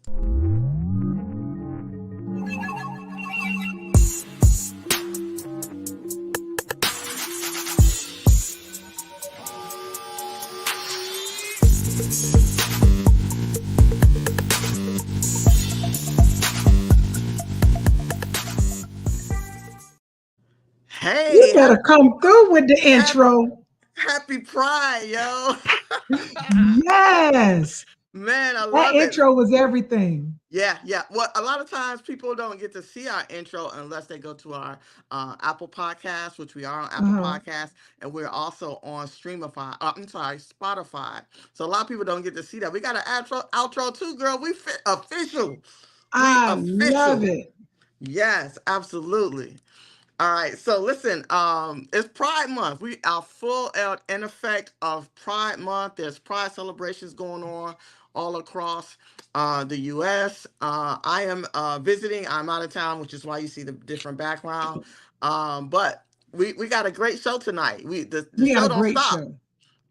Hey, You better come through with the intro. happy Pride, yo. Yes. Man, I That love it. intro was everything. Yeah. Well, a lot of times people don't get to see our intro unless they go to our Apple Podcast, which we are on Apple Podcast, and we're also on Spotify. So a lot of people don't get to see that. We got an outro too, girl. We official. I love it. Yes, absolutely. All right, so listen, it's Pride Month. We are full out in effect of Pride Month. There's Pride celebrations going on all across the U.S. I am visiting. I'm out of town, which is why you see the different background. But we got a great show tonight. The We got show a don't great stop. show.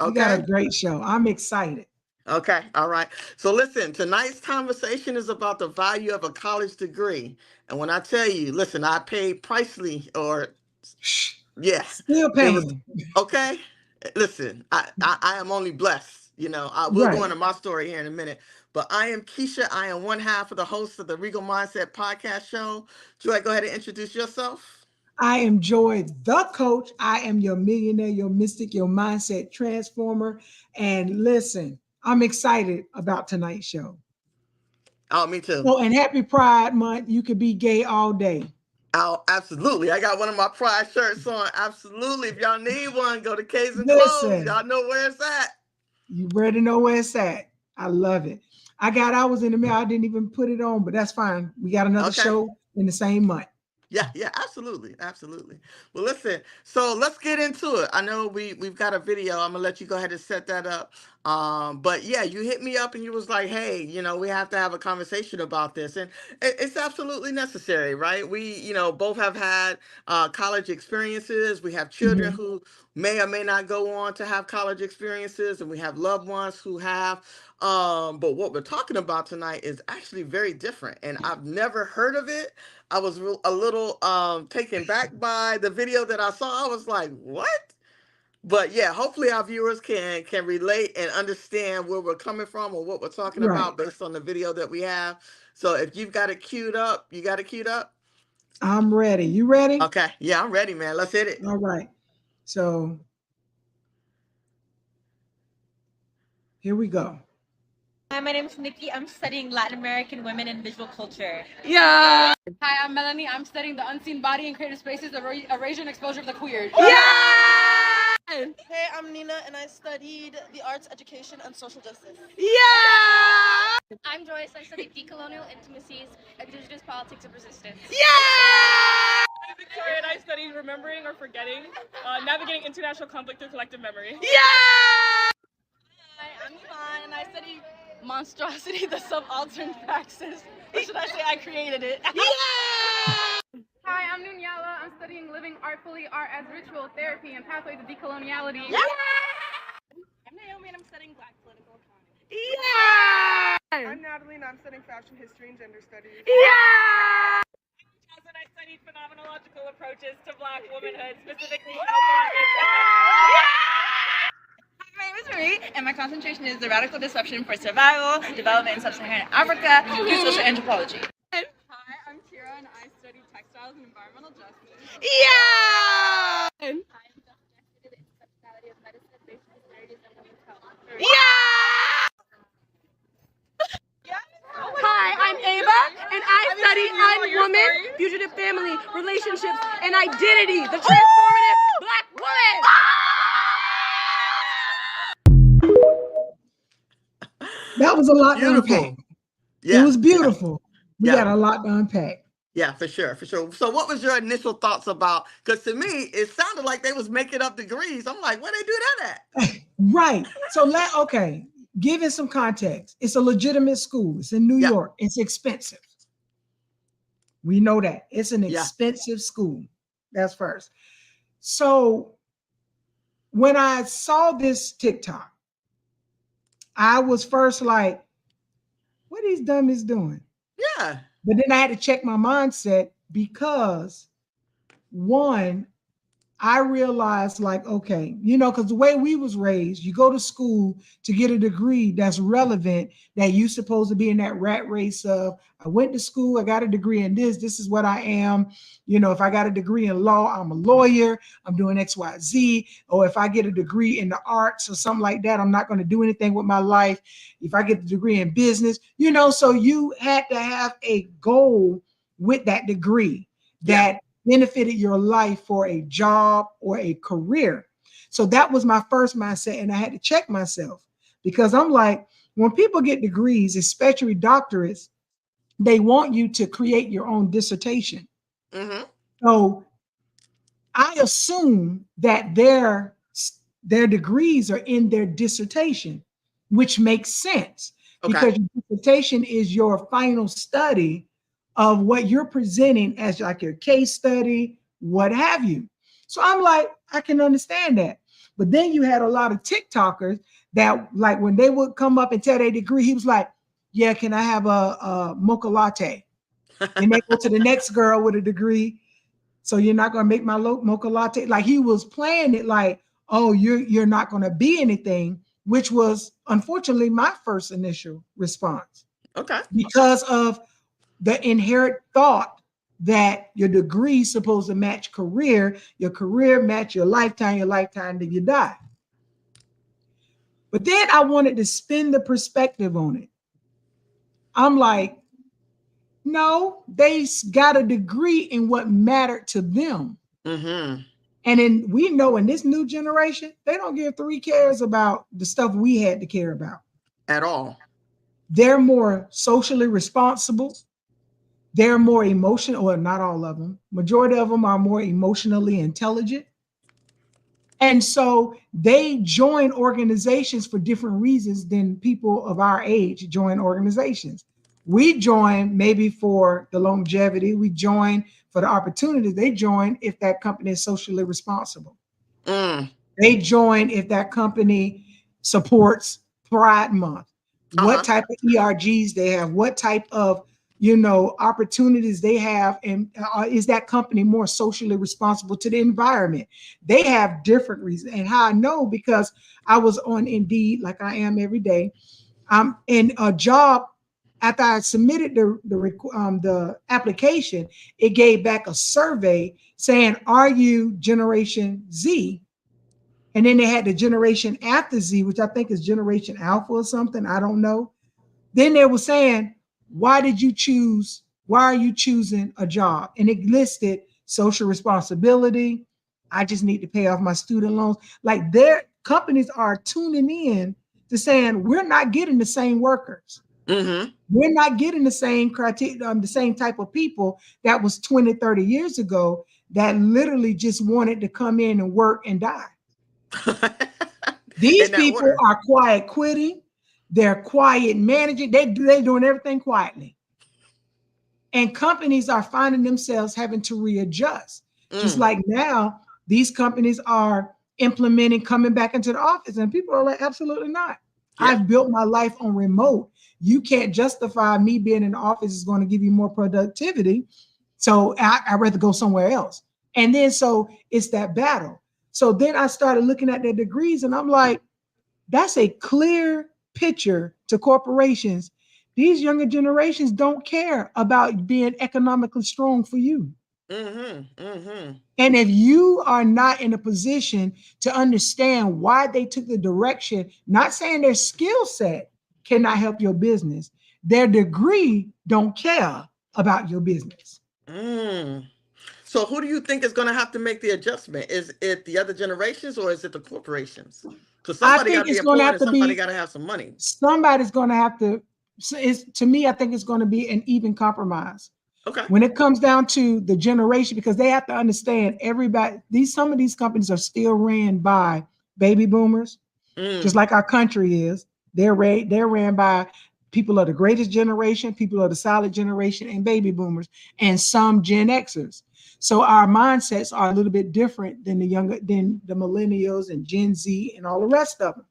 We got a Okay. great show. I'm excited. Okay. All right. So listen, tonight's conversation is about the value of a college degree. And when I tell you, listen, I paid pricely yeah, Still it was paying. okay. Listen, I am only blessed. We'll go Right. into my story here in a minute. But I am Keisha. I am one half of the host of the Regal Mindset Podcast show. Joy, go ahead and introduce yourself. I am Joy, the coach. I am your millionaire, your mystic, your mindset transformer. And listen, I'm excited about tonight's show. Oh, me too. Oh, and happy Pride Month. You could be gay all day. Oh, absolutely. I got one of my Pride shirts on. Absolutely. If y'all need one, go to K's and Clothes. Listen. Y'all know where it's at. You already know where it's at. I love it. I was in the mail. I didn't even put it on, but that's fine. We got another show in the same month. Yeah, absolutely. Well, listen, so let's get into it. I know we've got a video. I'm gonna let you go ahead and set that up. But yeah, you hit me up and you was like, hey, we have to have a conversation about this. And it's absolutely necessary, right? We, both have had college experiences. We have children who may or may not go on to have college experiences, and we have loved ones who have. But what we're talking about tonight is actually very different, and I've never heard of it. I was a little taken back by the video that I saw. I was like, what? But yeah, hopefully our viewers can relate and understand where we're coming from or what we're talking about based on the video that we have. So if you've got it queued up, you got it queued up? I'm ready. You ready? Okay. Yeah, I'm ready, man. Let's hit it. All right. So here we go. Hi, my name is Nikki. I'm studying Latin American women in visual culture. Yeah. Hi, I'm Melanie. I'm studying the unseen body and creative spaces, erasure and exposure of the queer. Yeah. Hey, I'm Nina, and I studied the arts, education, and social justice. Yeah. I'm Joyce. I studied decolonial intimacies, indigenous politics of resistance. Yeah. I'm Victoria, and I studied remembering or forgetting, navigating international conflict through collective memory. Yeah. Hi, I'm Yvonne, and I studied monstrosity, the subaltern praxis. Or should I say I created it? Yeah. Hi, I'm Nunyala. I'm studying living artfully, art as ritual therapy and pathways of decoloniality. Yeah. I'm Naomi, and I'm studying Black political economy. Yeah. I'm Natalie, and I'm studying fashion history and gender studies. Yeah. And I studied phenomenological approaches to Black womanhood, specifically My name is Marie, and my concentration is the radical disruption for survival, development in sub-Saharan Africa, through social anthropology. Hi, I'm Kira, and I study textiles and environmental justice. Yeah. Hi, I'm Dr. the intersectionality of medicine, racial disparities, and women's health. Yeah. Hi, I'm Ava, and I study unwoman, fugitive family, relationships, and identity, the transformative Black woman. That was a lot to unpack. Yeah. It was beautiful. We Yeah. got a lot to unpack. Yeah, for sure. So what was your initial thoughts about, because to me, it sounded like they was making up degrees. I'm like, where they do that at? Right. So okay, give it some context. It's a legitimate school. It's in New York. It's expensive. We know that. It's an expensive school. That's first. So when I saw this TikTok, I was first like, what are these dummies doing? Yeah. But then I had to check my mindset because one, I realized like, okay, because the way we was raised, you go to school to get a degree that's relevant, that you supposed to be in that rat race of, I went to school, I got a degree in this is what I am. If I got a degree in law, I'm a lawyer, I'm doing X, Y, Z. Or if I get a degree in the arts or something like that, I'm not going to do anything with my life. If I get the degree in business, so you had to have a goal with that degree that benefited your life for a job or a career. So that was my first mindset. And I had to check myself because I'm like, when people get degrees, especially doctorates, they want you to create your own dissertation. Mm-hmm. So I assume that their degrees are in their dissertation, which makes sense because your dissertation is your final study of what you're presenting as like your case study, what have you. So I'm like, I can understand that. But then you had a lot of TikTokers that like when they would come up and tell their degree, he was like, yeah, can I have a mocha latte? And they go to the next girl with a degree. So you're not going to make my mocha latte. Like he was playing it like, oh, you're not going to be anything, which was unfortunately my first initial response. Okay. Because of the inherent thought that your degree is supposed to match career, your career match your lifetime till you die. But then I wanted to spin the perspective on it. I'm like, no, they got a degree in what mattered to them. Mm-hmm. And then we know in this new generation, they don't give 3 cares about the stuff we had to care about. At all. They're more socially responsible. They're more emotional, or not all of them. Majority of them are more emotionally intelligent. And so they join organizations for different reasons than people of our age join organizations. We join maybe for the longevity. We join for the opportunity. They join if that company is socially responsible. They join if that company supports Pride Month. What type of ERGs they have, what type of opportunities they have, and is that company more socially responsible to the environment? They have different reasons. And how I know, because I was on Indeed, like I am every day. I'm in a job. After I submitted the application, it gave back a survey saying, are you Generation Z? And then they had the generation after Z, which I think is Generation Alpha or something. I don't know. Then they were saying, why are you choosing a job? And it listed social responsibility. I just need to pay off my student loans. Like their companies are tuning in to saying, we're not getting the same workers. Mm-hmm. We're not getting the same criteria, the same type of people that was 20, 30 years ago that literally just wanted to come in and work and die. These people are quiet quitting. They're quiet managing. They're doing everything quietly. And companies are finding themselves having to readjust. Just like now, these companies are implementing coming back into the office. And people are like, absolutely not. Yeah. I've built my life on remote. You can't justify me being in the office is going to give you more productivity. So I'd rather go somewhere else. And then so it's that battle. So then I started looking at their degrees and I'm like, that's a clear picture to corporations. These younger generations don't care about being economically strong for you. Mm-hmm, mm-hmm. And if you are not in a position to understand why they took the direction, not saying their skill set cannot help your business, their degree don't care about your business. So who do you think is going to have to make the adjustment? Is it the other generations or is it the corporations? Because somebody got to be employed and somebody got to have some money. Somebody's going to have to. To me, I think it's going to be an even compromise. Okay. When it comes down to the generation, because they have to understand everybody. Some of these companies are still ran by baby boomers, just like our country is. They're ran by people of the greatest generation, people of the silent generation, and baby boomers, and some Gen Xers. So our mindsets are a little bit different than the millennials and Gen Z and all the rest of them.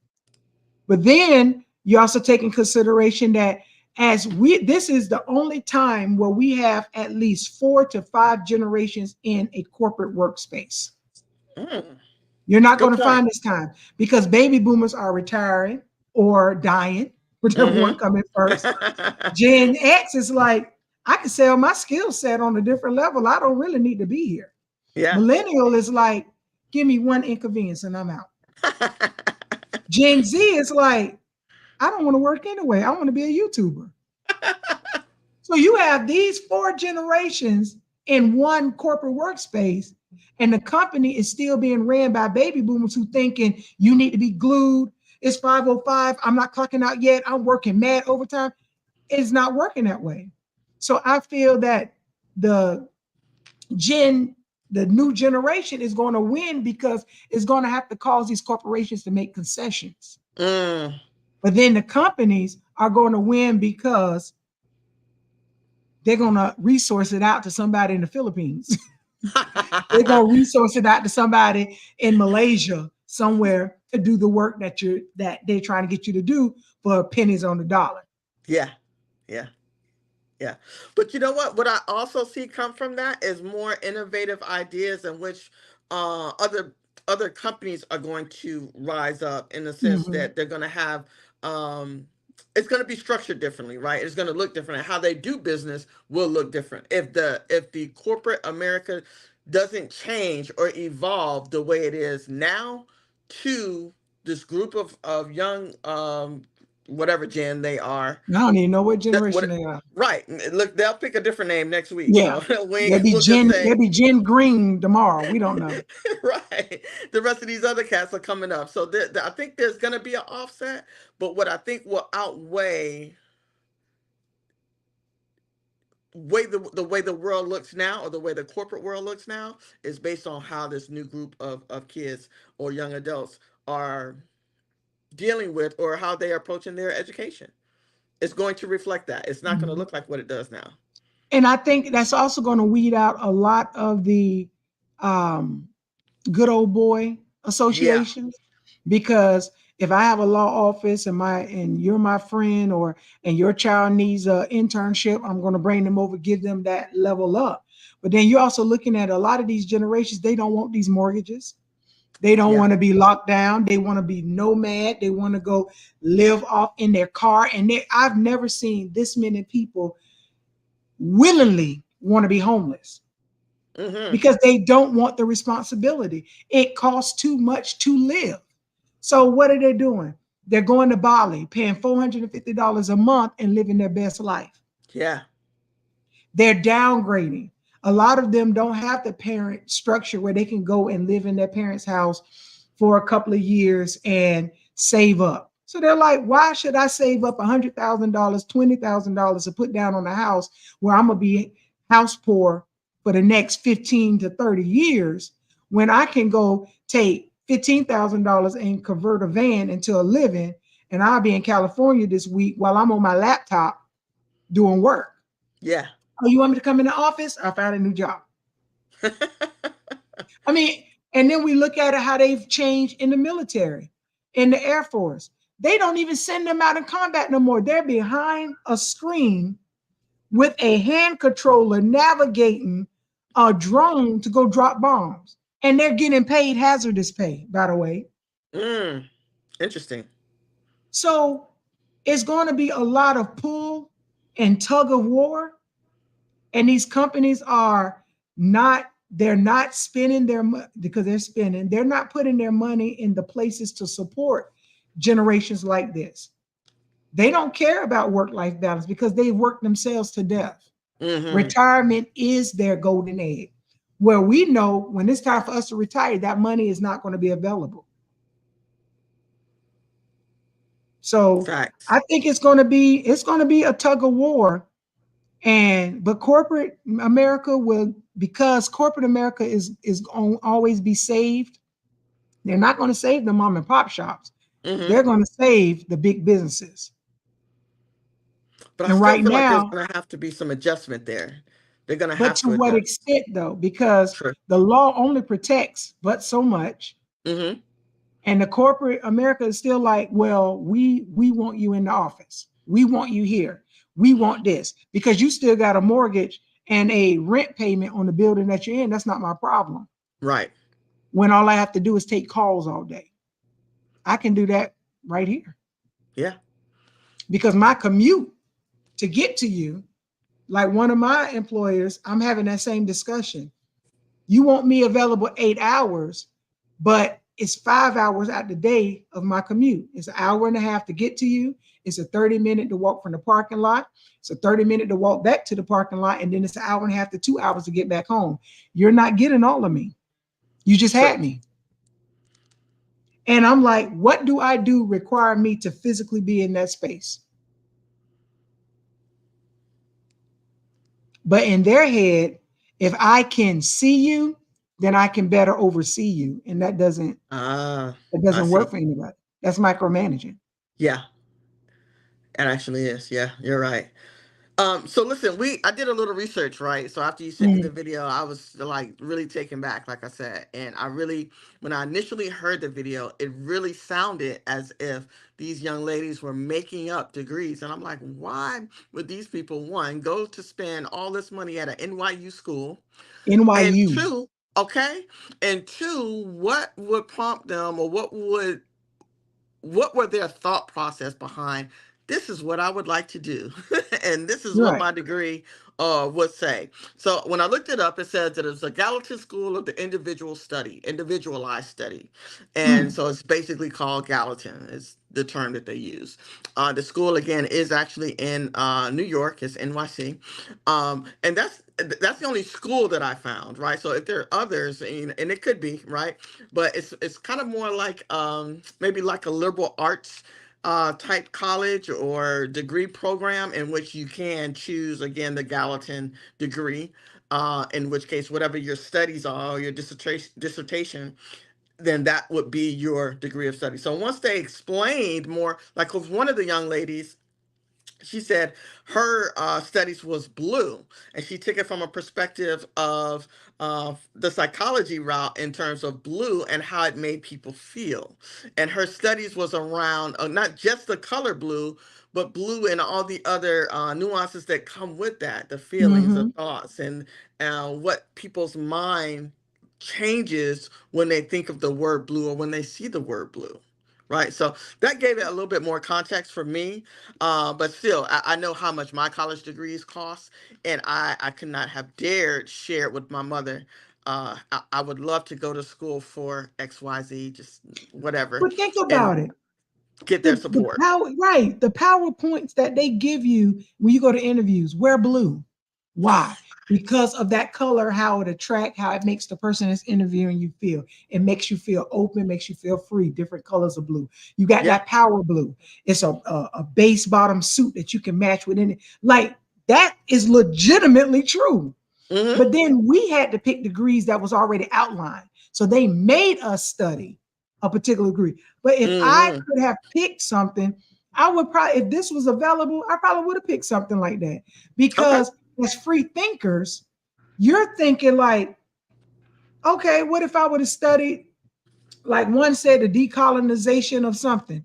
But then you also take in consideration that this is the only time where we have at least 4 to 5 generations in a corporate workspace. You're not going to find this time because baby boomers are retiring or dying, whichever one coming first. Gen X is like, I can sell my skill set on a different level. I don't really need to be here. Yeah. Millennial is like, give me one inconvenience and I'm out. Gen Z is like, I don't want to work anyway. I want to be a YouTuber. So you have these 4 generations in one corporate workspace, and the company is still being ran by baby boomers who thinking you need to be glued. It's 5:05. I'm not clocking out yet. I'm working mad overtime. It's not working that way. So I feel that the new generation is going to win because it's going to have to cause these corporations to make concessions. But then the companies are going to win because they're going to resource it out to somebody in the Philippines. They're going to resource it out to somebody in Malaysia somewhere to do the work that they're trying to get you to do for pennies on the dollar. Yeah. But you know what? What I also see come from that is more innovative ideas in which other companies are going to rise up in the sense that they're going to have it's going to be structured differently, right? It's going to look different. How they do business will look different. If the corporate America doesn't change or evolve the way it is now to this group of young whatever gen they are. I don't even know what generation they are. Right. Look, they'll pick a different name next week. Yeah. So They'll be Gen Green tomorrow. We don't know. Right. The rest of these other cats are coming up. So I think there's going to be an offset, but what I think will outweigh the way the world looks now, or the way the corporate world looks now, is based on how this new group of kids or young adults are dealing with, or how they are approaching their education. It's going to reflect that. It's not going to look like what it does now. And I think that's also going to weed out a lot of the good old boy associations, because if I have a law office and you're my friend, and your child needs an internship, I'm going to bring them over, give them that level up. But then you're also looking at a lot of these generations, they don't want these mortgages. They don't want to be locked down. They want to be nomad. They want to go live off in their car. And I've never seen this many people willingly want to be homeless because they don't want the responsibility. It costs too much to live. So what are they doing? They're going to Bali, paying $450 a month and living their best life. Yeah. They're downgrading. A lot of them don't have the parent structure where they can go and live in their parents' house for a couple of years and save up. So they're like, why should I save up $100,000, $20,000 to put down on a house where I'm going to be house poor for the next 15 to 30 years when I can go take $15,000 and convert a van into a living, and I'll be in California this week while I'm on my laptop doing work. Yeah. Oh, you want me to come in the office? I found a new job. I mean, and then we look at it, how they've changed in the military, in the Air Force. They don't even send them out in combat no more. They're behind a screen with a hand controller navigating a drone to go drop bombs. And they're getting paid hazardous pay, by the way. Interesting. So it's going to be a lot of pull and tug of war. And these companies they're not spending their money because they're not putting their money in the places to support generations like this. They don't care about work-life balance because they've worked themselves to death. Retirement is their golden egg, where we know when it's time for us to retire, that money is not going to be available. So Facts. I think it's going to be a tug of war. But corporate America will, because corporate America is going to always be saved. They're not going to save the mom and pop shops. They're going to save the big businesses. But I still feel like there's going to have to be some adjustment there. They're going to have to. But to what extent, though? Because the law only protects but so much. And the corporate America is still like, well, we want you in the office. We want you here. we want this because you still got a mortgage and a rent payment on the building that you're in. That's not my problem. Right. When all I have to do is take calls all day. I can do that right here. Yeah. Because my commute to get to you, like one of my employers, I'm having that same discussion. You want me available 8 hours, but it's 5 hours out the day of my commute. It's an hour and a half to get to you. It's a 30-minute to walk from the parking lot. It's a 30-minute to walk back to the parking lot. And then it's an hour and a half to 2 hours to get back home. You're not getting all of me. You just had me. And I'm like, what do I do require me to physically be in that space? But in their head, if I can see you, then I can better oversee you. And that doesn't work for anybody. That's micromanaging. Yeah. It actually is. Yeah, you're right. So listen, I did a little research, right? So after you sent me the video, I was like really taken back, like I said. And when I initially heard the video, it really sounded as if these young ladies were making up degrees. And I'm like, why would these people, one, go to spend all this money at an NYU school? NYU. And two, okay. And two, what would prompt them, or what were their thought process behind, this is what I would like to do, and this is what my degree would say. So when I looked it up, it says that it's a Gallatin School of the Individualized Study. And so it's basically called Gallatin, is the term that they use. The school, again, is actually in New York. It's NYC. And that's the only school that I found, right? So if there are others, and it could be, right? But it's kind of more like maybe like a liberal arts type college or degree program, in which you can choose, again, the Gallatin degree, in which case whatever your studies are, or your dissertation, then that would be your degree of study. So once they explained more, like with one of the young ladies, she said her studies was blue, and she took it from a perspective of the psychology route in terms of blue and how it made people feel. And her studies was around not just the color blue, but blue and all the other nuances that come with that, the feelings, the thoughts, and what people's mind changes when they think of the word blue or when they see the word blue. Right. So that gave it a little bit more context for me. But still, I know how much my college degrees cost, and I could not have dared share it with my mother. I would love to go to school for XYZ, just whatever. But think about it. Get their support. The PowerPoints that they give you when you go to interviews, wear blue. Why? Because of that color, how it attracts, how it makes the person that's interviewing you feel. It makes you feel open, makes you feel free, different colors of blue. You got that power blue. It's a base bottom suit that you can match within it. Like, that is legitimately true. But then we had to pick degrees that was already outlined. So they made us study a particular degree. But if I could have picked something, I would probably, if this was available, I probably would have picked something like that. Because as free thinkers, you're thinking like, okay, what if I would have studied, like one said, the decolonization of something?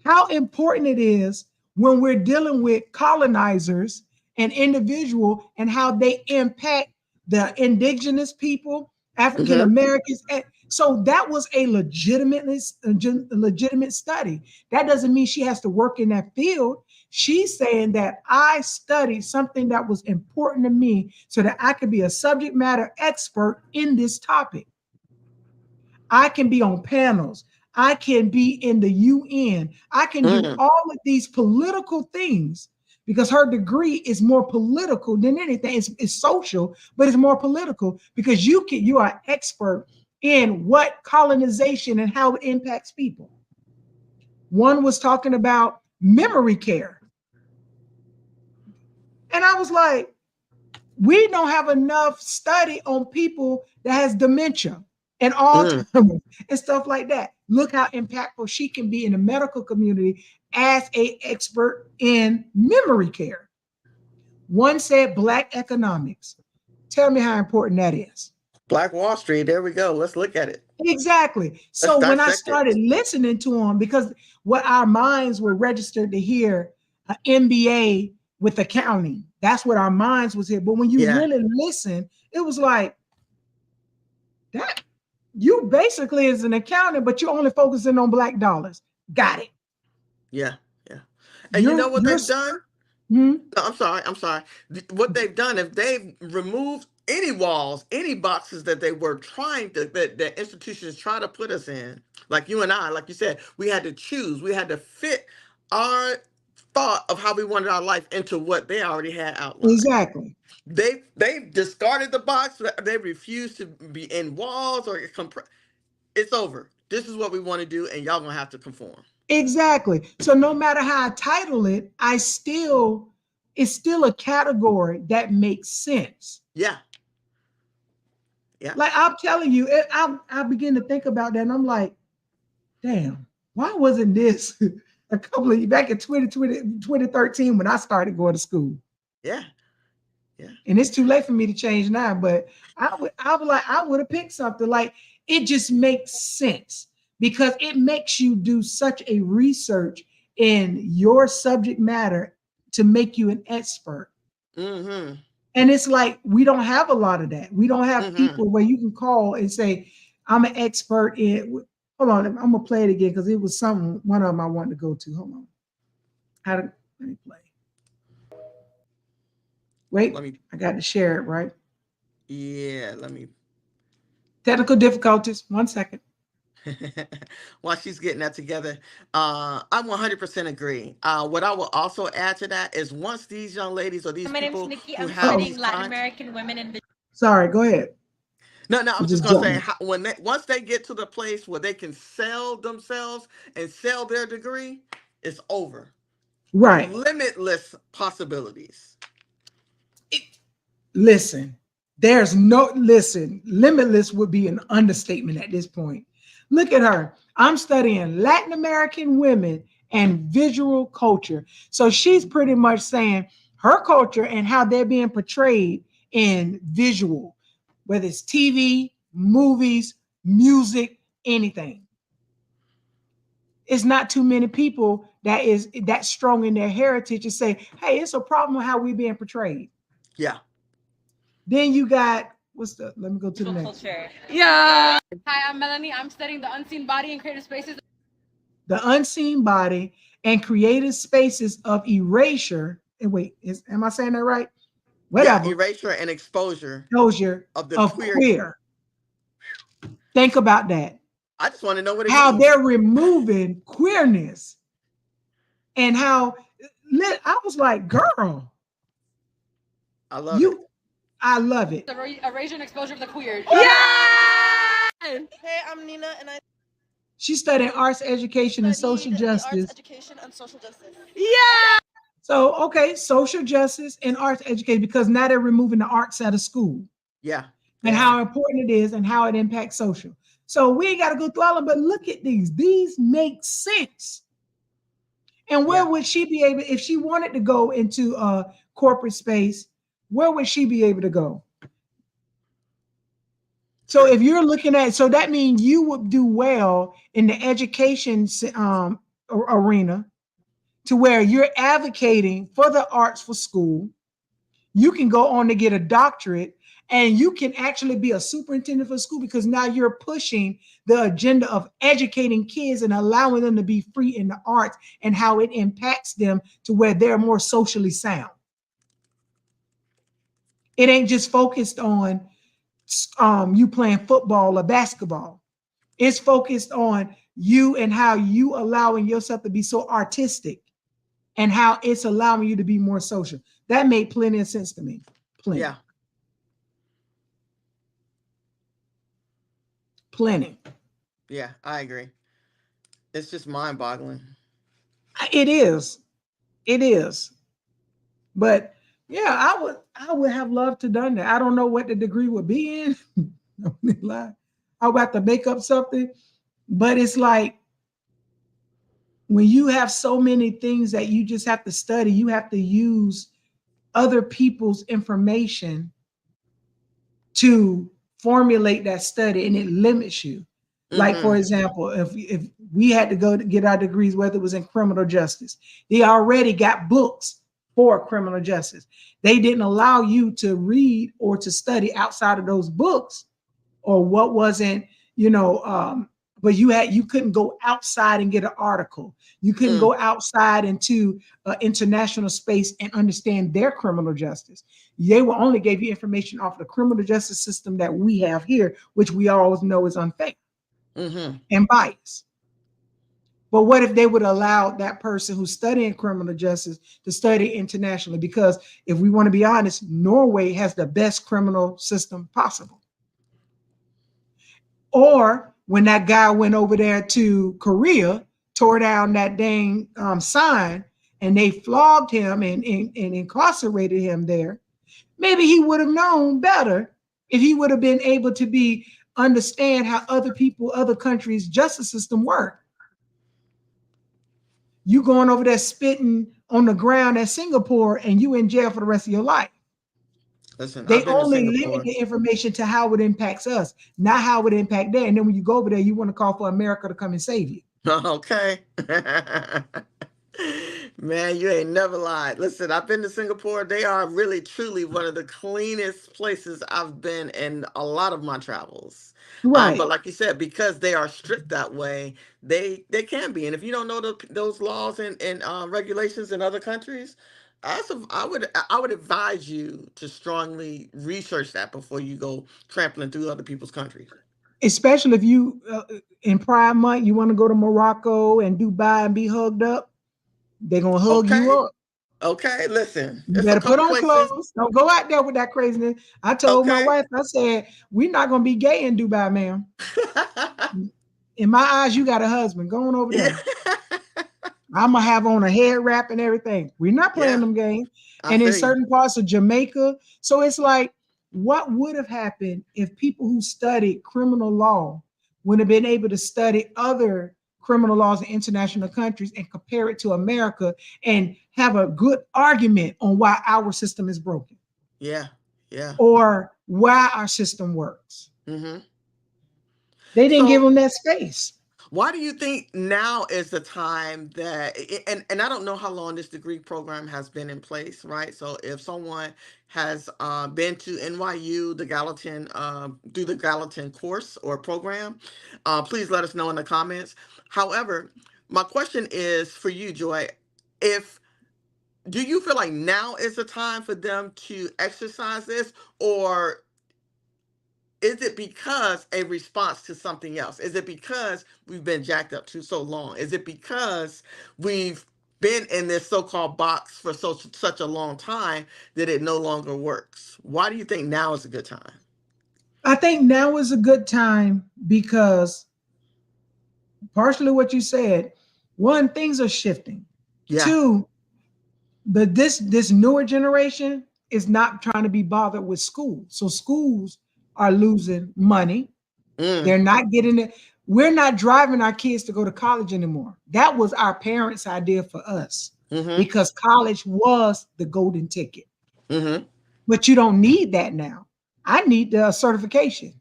How important it is when we're dealing with colonizers and individual and how they impact the indigenous people, African Americans. So that was a legitimate study. That doesn't mean she has to work in that field. She's saying that I studied something that was important to me so that I could be a subject matter expert in this topic. I can be on panels. I can be in the UN. I can do all of these political things because her degree is more political than anything. It's social, but it's more political because you are expert in what colonization and how it impacts people. One was talking about memory care. And I was like, we don't have enough study on people that has dementia and Alzheimer's and stuff like that. Look how impactful she can be in the medical community as an expert in memory care. One said Black economics. Tell me how important that is. Black Wall Street. There we go. Let's look at it. Exactly. So when I started listening to them, because what our minds were registered to hear, an MBA with accounting. That's what our minds was here. But when you really listen, it was like that. You basically is an accountant, but you're only focusing on black dollars. Got it. Yeah. And you know what they've done? No, I'm sorry. What they've done, if they've removed any walls, any boxes that they were trying to, that institutions try to put us in, like you and I, like you said, we had to choose. We had to fit our thought of how we wanted our life into what they already had outlined. Exactly. They discarded the box. They refused to be in walls or it's over. This is what we want to do, and y'all gonna have to conform. Exactly. So no matter how I title it, it's still a category that makes sense. Yeah. Like I'm telling you, I begin to think about that, and I'm like, damn, why wasn't this a couple of back in 2013 when I started going to school? Yeah. And it's too late for me to change now, but I would have picked something. Like, it just makes sense because it makes you do such a research in your subject matter to make you an expert. Mm-hmm. And it's like, we don't have a lot of that. We don't have people where you can call and say, I'm an expert in, hold on, I'm gonna play it again because it was one of them I wanted to go to. Hold on. Let me play. Wait, I got to share it, right? Yeah, let me. Technical difficulties, 1 second. While she's getting that together, I 100% agree. What I will also add to that is once these young ladies or these My people name's Nikki. who I'm have studying these Latin American women and Sorry, go ahead. No, I'm just gonna say once they get to the place where they can sell themselves and sell their degree, it's over. Right. Limitless possibilities. Listen, limitless would be an understatement at this point. Look at her. I'm studying Latin American women and visual culture. So she's pretty much saying her culture and how they're being portrayed in visual, whether it's TV, movies, music, anything. It's not too many people that is that strong in their heritage to say, hey, it's a problem with how we're being portrayed. Yeah. Then you got, let me go to the next. Culture. Yeah. Hi, I'm Melanie. I'm studying the unseen body and creative spaces. The unseen body and creative spaces of erasure. And wait, am I saying that right? Whatever. Yeah, erasure and exposure of the queer. Think about that. I just want to know what how they're removing queerness and how I was like, girl, I love it. I love it. The erasure and exposure of the queer. Yeah! Hey, I'm Nina, and she's studying arts education and social justice. Arts education and social justice. Yeah. So, okay, social justice and arts education, because now they're removing the arts out of school. Yeah. And how important it is and how it impacts social. So we ain't got to go through all of them, but look at these. These make sense. And where would she be able, if she wanted to go into a corporate space, where would she be able to go? So if you're looking at, so that means you would do well in the education arena to where you're advocating for the arts for school. You can go on to get a doctorate and you can actually be a superintendent for school because now you're pushing the agenda of educating kids and allowing them to be free in the arts and how it impacts them to where they're more socially sound. It ain't just focused on you playing football or basketball. It's focused on you and how you allowing yourself to be so artistic and how it's allowing you to be more social. That made plenty of sense to me. Plenty. Yeah. Plenty. Yeah, I agree. It's just mind-boggling. It is. It is. But yeah, I would have loved to done that. I don't know what the degree would be in. I would have to make up something. But it's like when you have so many things that you just have to study, you have to use other people's information to formulate that study, and it limits you. Like, for example, if we had to go to get our degrees, whether it was in criminal justice, they already got books for criminal justice. They didn't allow you to read or to study outside of those books or what wasn't, but you couldn't go outside and get an article. You couldn't go outside into international space and understand their criminal justice. They will only give you information off the criminal justice system that we have here, which we always know is unfair and biased. But what if they would allow that person who's studying criminal justice to study internationally? Because if we want to be honest, Norway has the best criminal system possible. Or when that guy went over there to Korea, tore down that dang sign, and they flogged him and incarcerated him there, maybe he would have known better if he would have been able to understand how other countries' justice system work. You going over there spitting on the ground at Singapore and you in jail for the rest of your life. Listen, they only limit the information to how it impacts us, not how it impacts them. And then when you go over there, you want to call for America to come and save you. Okay. Man, you ain't never lied. Listen, I've been to Singapore. They are really, truly one of the cleanest places I've been in a lot of my travels. Right. But like you said, because they are strict that way, they can be. And if you don't know those laws and regulations in other countries, I would advise you to strongly research that before you go trampling through other people's countries. Especially if you in Pride Month, you want to go to Morocco and Dubai and be hugged up, they're gonna hug you up. Okay, listen. You better put on clothes. Don't go out there with that craziness. I told my wife, I said, we're not gonna be gay in Dubai, ma'am. In my eyes, you got a husband. Go on over there. I'm gonna have on a head wrap and everything. We're not playing them games. And in certain parts of Jamaica, so it's like, what would have happened if people who studied criminal law would have been able to study other criminal laws in international countries and compare it to America and have a good argument on why our system is broken? Yeah. Or why our system works. Mm-hmm. They didn't give them that space. Why do you think now is the time that, and I don't know how long this degree program has been in place, right? So if someone has been to NYU, the Gallatin, do the Gallatin course or program, please let us know in the comments. However, my question is for you, Joy, do you feel like now is the time for them to exercise this, or is it because a response to something else? Is it because we've been jacked up so long? Is it because we've been in this so-called box for such a long time that it no longer works? Why do you think now is a good time? I think now is a good time because partially what you said, one, things are shifting. Yeah. Two, this newer generation is not trying to be bothered with school. So schools are losing money. They're not getting it. We're not driving our kids to go to college anymore. That was our parents' idea for us because college was the golden ticket. But you don't need that now. I need the certification.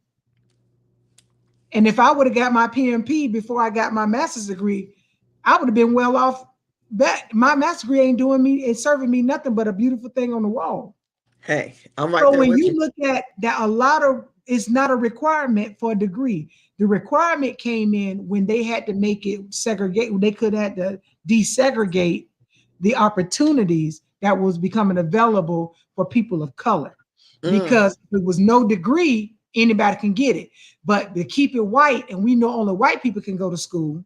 And if I would have got my PMP before I got my master's degree, I would have been well off. That my master's degree ain't doing me, it's serving me nothing but a beautiful thing on the wall. Hey, I'm right so there when with you look at that, it's not a requirement for a degree. The requirement came in when they had to make it segregate. They could have to desegregate the opportunities that was becoming available for people of color. Because if there was no degree, anybody can get it. But to keep it white, and we know only white people can go to school,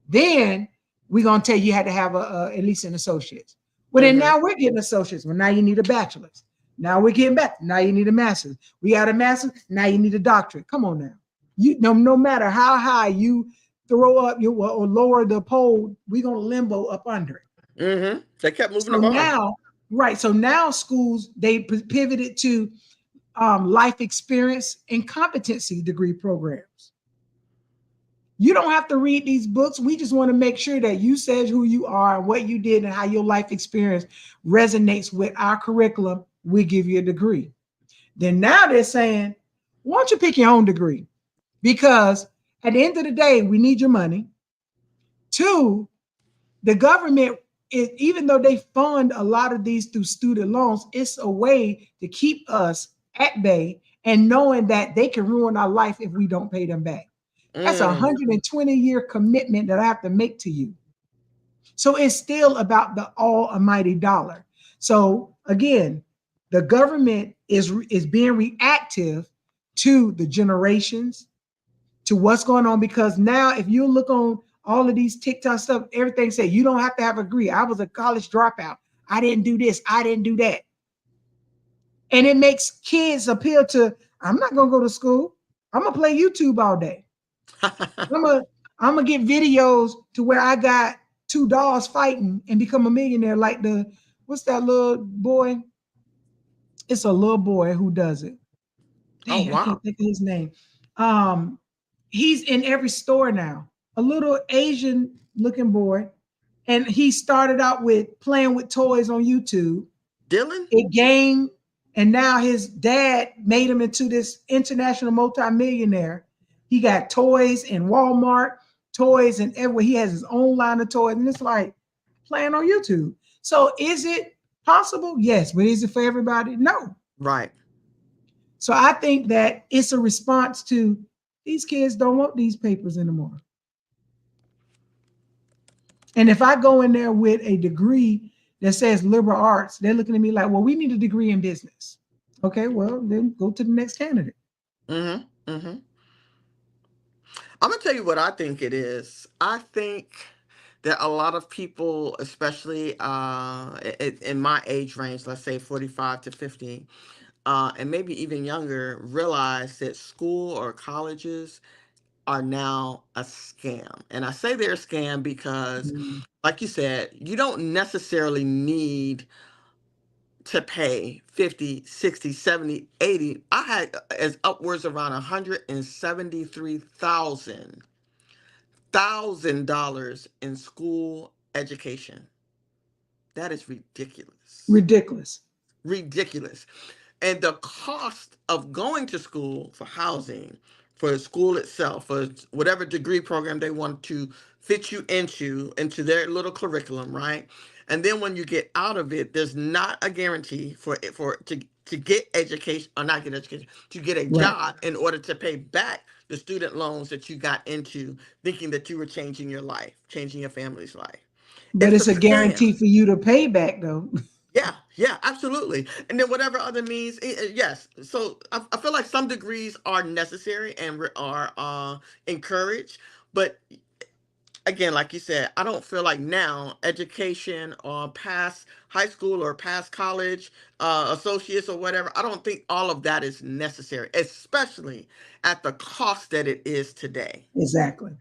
then we're gonna tell you had to have at least an associate's. Well, then now we're getting associates. Well, now you need a bachelor's. Now we're getting back. Now you need a master's. We got a master's. Now you need a doctorate. Come on now. No matter how high you throw up or lower the pole, we're gonna limbo up under it. They kept moving so now, right? So now schools they pivoted to life experience and competency degree programs. You don't have to read these books. We just want to make sure that you said who you are and what you did and how your life experience resonates with our curriculum. We give you a degree. Then now they're saying, why don't you pick your own degree? Because at the end of the day, we need your money. Two, the government even though they fund a lot of these through student loans, it's a way to keep us at bay and knowing that they can ruin our life if we don't pay them back. That's a 120-year commitment that I have to make to you. So it's still about the almighty dollar. So again, the government is being reactive to the generations, to what's going on, because now if you look on all of these TikTok stuff, everything said you don't have to have a degree. I was a college dropout. I didn't do this. I didn't do that. And it makes kids appeal to, I'm not going to go to school. I'm going to play YouTube all day. I'm gonna get videos to where I got two dolls fighting and become a millionaire like what's that little boy? It's a little boy who does it. Dang, I can't think of his name. He's in every store now. A little Asian looking boy. And he started out with playing with toys on YouTube. Dylan? It gained, and now his dad made him into this international multimillionaire. He got toys in Walmart, toys and everywhere. He has his own line of toys, and it's like playing on YouTube. So is it possible? Yes, but is it for everybody? No. Right. So I think that it's a response to these kids don't want these papers anymore. And if I go in there with a degree that says liberal arts, they're looking at me like, well, we need a degree in business. Okay, well, then go to the next candidate. I'm going to tell you what I think it is. I think that a lot of people, especially in my age range, let's say 45 to 50, and maybe even younger, realize that school or colleges are now a scam. And I say they're a scam because, like you said, you don't necessarily need to pay 50, 60, 70, 80. I had as upwards around $173,000 in school education. That is ridiculous. Ridiculous. Ridiculous. And the cost of going to school for housing, for school itself, for whatever degree program they want to fit you into their little curriculum, right? And then when you get out of it, there's not a guarantee to get education, or not get education, to get a job in order to pay back the student loans that you got into, thinking that you were changing your life, changing your family's life. But it's a guarantee for you to pay back, though. Yeah, absolutely. And then whatever other means, yes. So I feel like some degrees are necessary and are encouraged. But again, like you said, I don't feel like now education or past high school or past college, associates or whatever, I don't think all of that is necessary, especially at the cost that it is today. Exactly.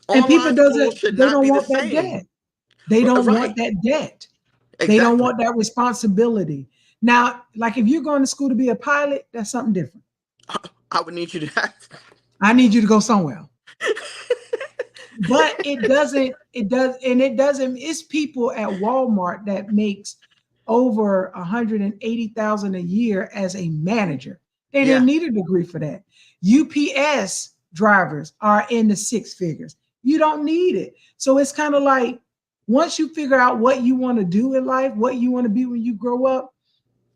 Online and people should they not don't be want the that same. debt. They don't want that debt. They don't want that responsibility. Now, like if you're going to school to be a pilot, that's something different. I would need you to I need you to go somewhere. But it's people at Walmart that makes over $180,000 a year as a manager. They didn't need a degree for that. UPS drivers are in the six figures. You don't need it. So it's kind of like, once you figure out what you want to do in life, what you want to be when you grow up,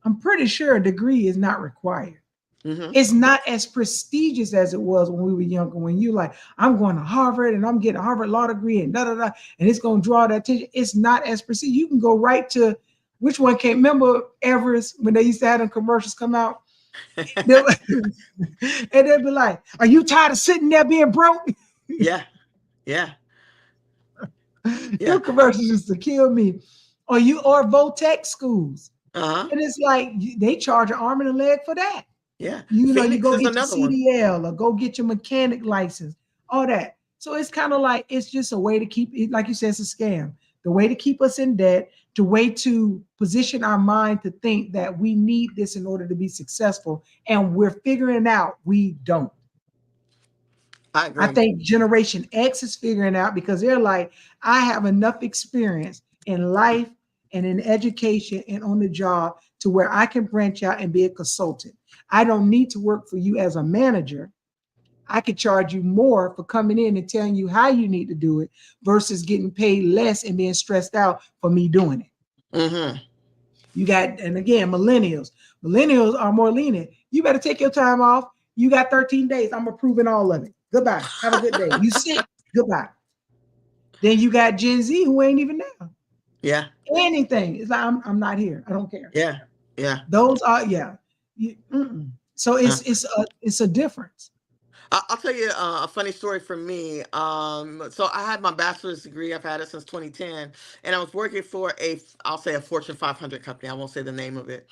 I'm pretty sure a degree is not required. It's not as prestigious as it was when we were younger. When you're like, I'm going to Harvard and I'm getting a Harvard law degree and and it's going to draw that attention. It's not as prestigious. You can go right to, which one can't remember, Everest, when they used to have them commercials come out. And they'd be like, are you tired of sitting there being broke? Yeah. Your commercials used to kill me. Or Votech schools. And it's like they charge an arm and a leg for that. Yeah. You know, you go get your CDL or go get your mechanic license, all that. So it's kind of like, it's just a way to keep it, like you said, it's a scam. The way to keep us in debt, the way to position our mind to think that we need this in order to be successful. And we're figuring out we don't. I agree. I think Generation X is figuring out because they're like, I have enough experience in life and in education and on the job to where I can branch out and be a consultant. I don't need to work for you as a manager. I could charge you more for coming in and telling you how you need to do it versus getting paid less and being stressed out for me doing it. Mm-hmm. You got, and again, millennials are more lenient. You better take your time off. You got 13 days. I'm approving all of it. Goodbye. Have a good day. You sick? Goodbye. Then you got Gen Z who ain't even there. Yeah. Anything. It's like, I'm not here. I don't care. Yeah. Yeah. Those are, yeah. So it's a difference. I'll tell you a funny story from me. So I had my bachelor's degree. I've had it since 2010, and I was working for I'll say a Fortune 500 company. I won't say the name of it,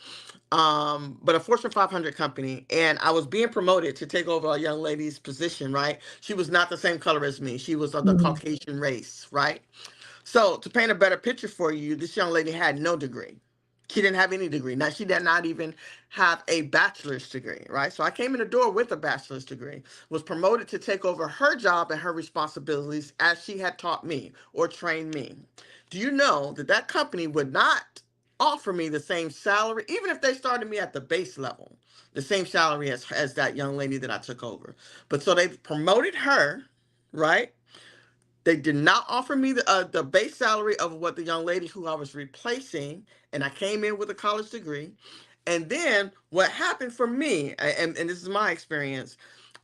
but a Fortune 500 company. And I was being promoted to take over a young lady's position. Right? She was not the same color as me. She was of the Caucasian race. Right? So to paint a better picture for you, this young lady had no degree. She didn't have any degree. Now, she did not even have a bachelor's degree, right? So I came in the door with a bachelor's degree, was promoted to take over her job and her responsibilities as she had taught me or trained me. Do you know that that company would not offer me the same salary, even if they started me at the base level, the same salary as that young lady that I took over? But so they promoted her, right? They did not offer me the base salary of what the young lady who I was replacing, and I came in with a college degree. And then what happened for me, and this is my experience,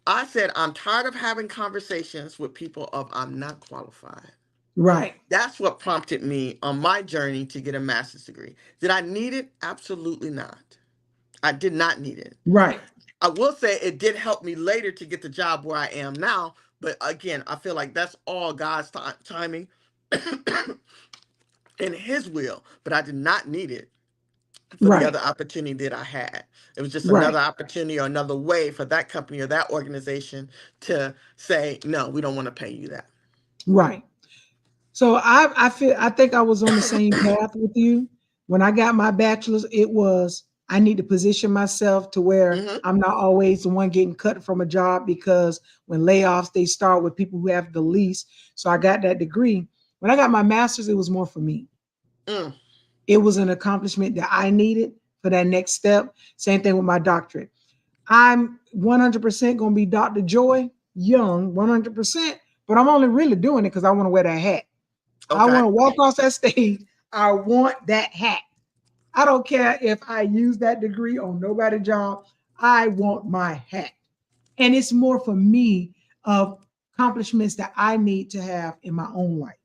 I said, I'm tired of having conversations with people of I'm not qualified. Right. That's what prompted me on my journey to get a master's degree. Did I need it? Absolutely not. I did not need it. Right. I will say it did help me later to get the job where I am now. But again, I feel like that's all God's timing and his will. But I did not need it for the other opportunity that I had. It was just another opportunity or another way for that company or that organization to say, no, we don't want to pay you that. Right. So I think I was on the same path with you. When I got my bachelor's, it was I need to position myself to where I'm not always the one getting cut from a job, because when layoffs, they start with people who have the least. So I got that degree. When I got my master's, it was more for me. It was an accomplishment that I needed for that next step. Same thing with my doctorate. I'm 100% going to be Dr. Joy Young, 100%, but I'm only really doing it because I want to wear that hat. Okay. I want to walk across that stage. I want that hat. I don't care if I use that degree on nobody's job. I want my hat. And it's more for me of accomplishments that I need to have in my own life.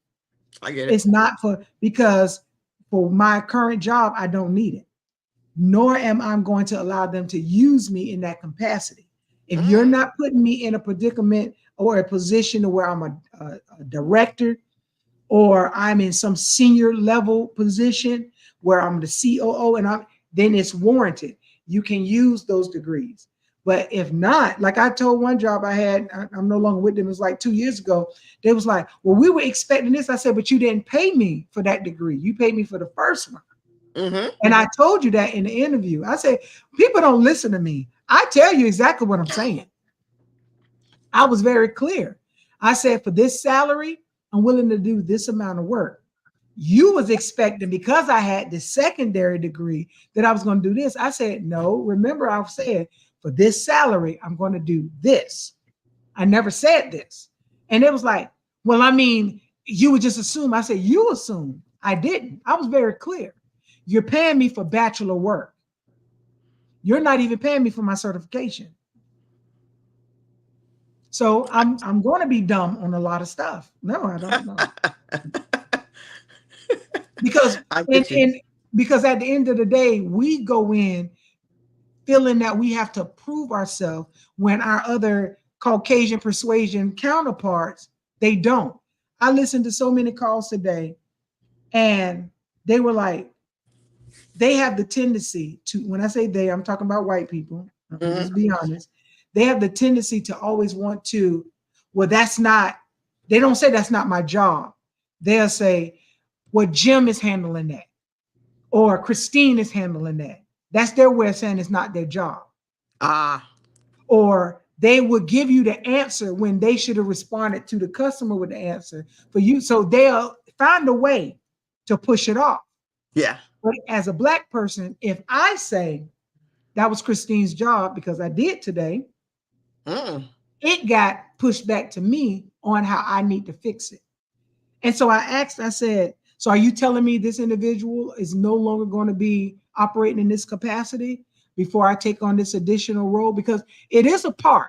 I get it. It's not because for my current job, I don't need it. Nor am I going to allow them to use me in that capacity. If you're not putting me in a predicament or a position where I'm a director, or I'm in some senior level position where I'm the COO, then it's warranted. You can use those degrees. But if not, like I told one job I had, I'm no longer with them, it was like 2 years ago. They was like, well, we were expecting this. I said, but you didn't pay me for that degree. You paid me for the first one. And I told you that in the interview. I said, people don't listen to me. I tell you exactly what I'm saying. I was very clear. I said, for this salary, I'm willing to do this amount of work. You was expecting, because I had the secondary degree, that I was going to do this. I said, no, remember I said, for this salary, I'm going to do this. I never said this. And it was like, well, I mean, you would just assume. I said, you assume. I didn't. I was very clear. You're paying me for bachelor work. You're not even paying me for my certification. So I'm going to be dumb on a lot of stuff. No, I don't know. Because because at the end of the day, we go in feeling that we have to prove ourselves when our other Caucasian persuasion counterparts, they don't. I listened to so many calls today, and they were like, they have the tendency to, when I say they, I'm talking about white people, let's be honest. They have the tendency to always want to, well, that's not, they don't say that's not my job. They'll say, well, Jim is handling that, or Christine is handling that. That's their way of saying it's not their job. Or they would give you the answer when they should have responded to the customer with the answer for you. So they'll find a way to push it off. Yeah. But as a Black person, if I say that was Christine's job because I did today, it got pushed back to me on how I need to fix it. And so I said, so are you telling me this individual is no longer going to be operating in this capacity before I take on this additional role? Because it is a part.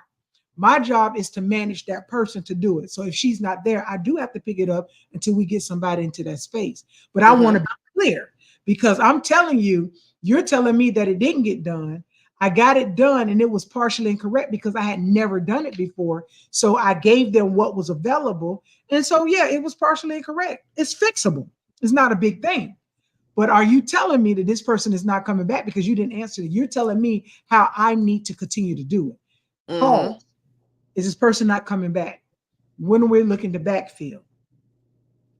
My job is to manage that person to do it. So if she's not there, I do have to pick it up until we get somebody into that space. But I want to be clear, because I'm telling you, you're telling me that it didn't get done. I got it done and it was partially incorrect because I had never done it before. So I gave them what was available. And so, yeah, it was partially incorrect. It's fixable. It's not a big thing. But are you telling me that this person is not coming back because you didn't answer it? You're telling me how I need to continue to do it. Paul, is this person not coming back? When are we looking to backfill?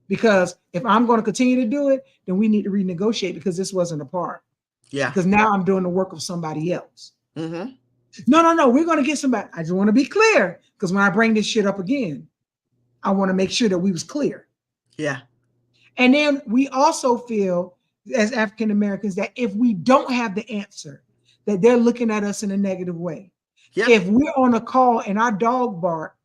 Because if I'm going to continue to do it, then we need to renegotiate because this wasn't a part. Yeah. Because now I'm doing the work of somebody else. No. We're going to get somebody. I just want to be clear, because when I bring this shit up again, I want to make sure that we was clear. Yeah. And then we also feel as African Americans that if we don't have the answer, that they're looking at us in a negative way. Yep. If we're on a call and our dog bark,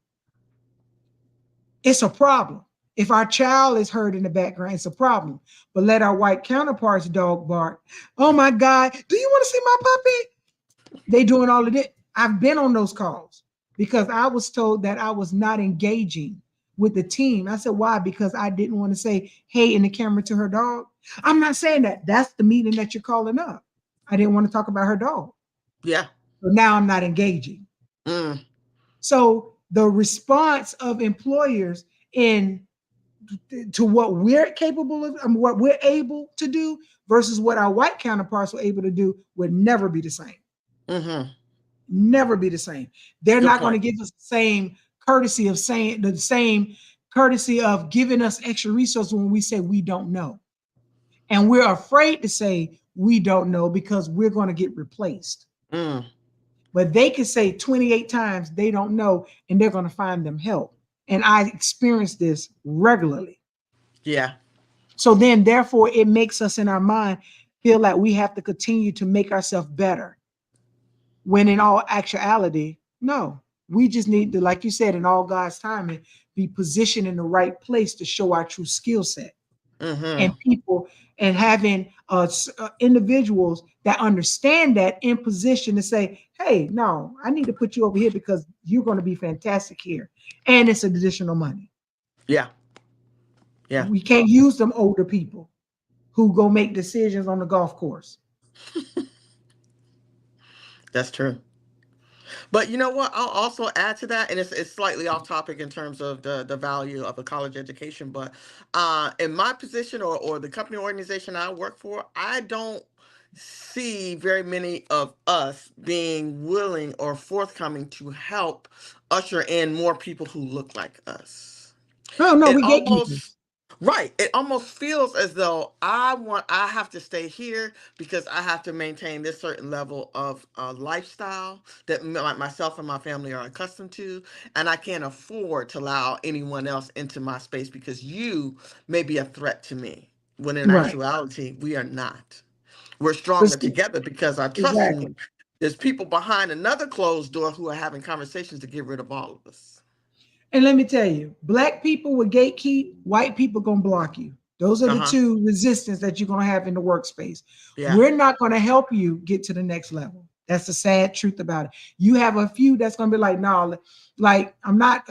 it's a problem. If our child is heard in the background, it's a problem. But let our white counterparts dog bark. Oh my God, do you want to see my puppy? They doing all of it. I've been on those calls because I was told that I was not engaging with the team. I said, why? Because I didn't want to say, hey, in the camera to her dog. I'm not saying that. That's the meeting that you're calling up. I didn't want to talk about her dog. Yeah. But now I'm not engaging. So the response of employers to what we're capable of and what we're able to do versus what our white counterparts were able to do would never be the same. Never be the same. They're not going to give us the same courtesy of saying the same courtesy of giving us extra resources when we say we don't know. And we're afraid to say we don't know because we're going to get replaced. But they can say 28 times they don't know and they're going to find them help. And I experience this regularly. Yeah. So then, therefore, it makes us in our mind feel like we have to continue to make ourselves better. When in all actuality, no, we just need to, like you said, in all God's timing, be positioned in the right place to show our true skill set. And people and having individuals that understand that in position to say, hey, no, I need to put you over here because you're going to be fantastic here. And it's additional money. Yeah. Yeah. We can't use them older people who go make decisions on the golf course. That's true. But you know what? I'll also add to that, and it's slightly off topic in terms of the value of a college education. But in my position or the company organization I work for, I don't see very many of us being willing or forthcoming to help usher in more people who look like us. Oh no, we gatekeepers. Right. It almost feels as though I have to stay here because I have to maintain this certain level of lifestyle that myself and my family are accustomed to. And I can't afford to allow anyone else into my space because you may be a threat to me. When in actuality, we are not. We're stronger together because I trust you. There's people behind another closed door who are having conversations to get rid of all of us. And let me tell you, Black people will gatekeep, white people going to block you. Those are the two resistance that you're going to have in the workspace. Yeah. We're not going to help you get to the next level. That's the sad truth about it. You have a few that's going to be like, no, like I'm not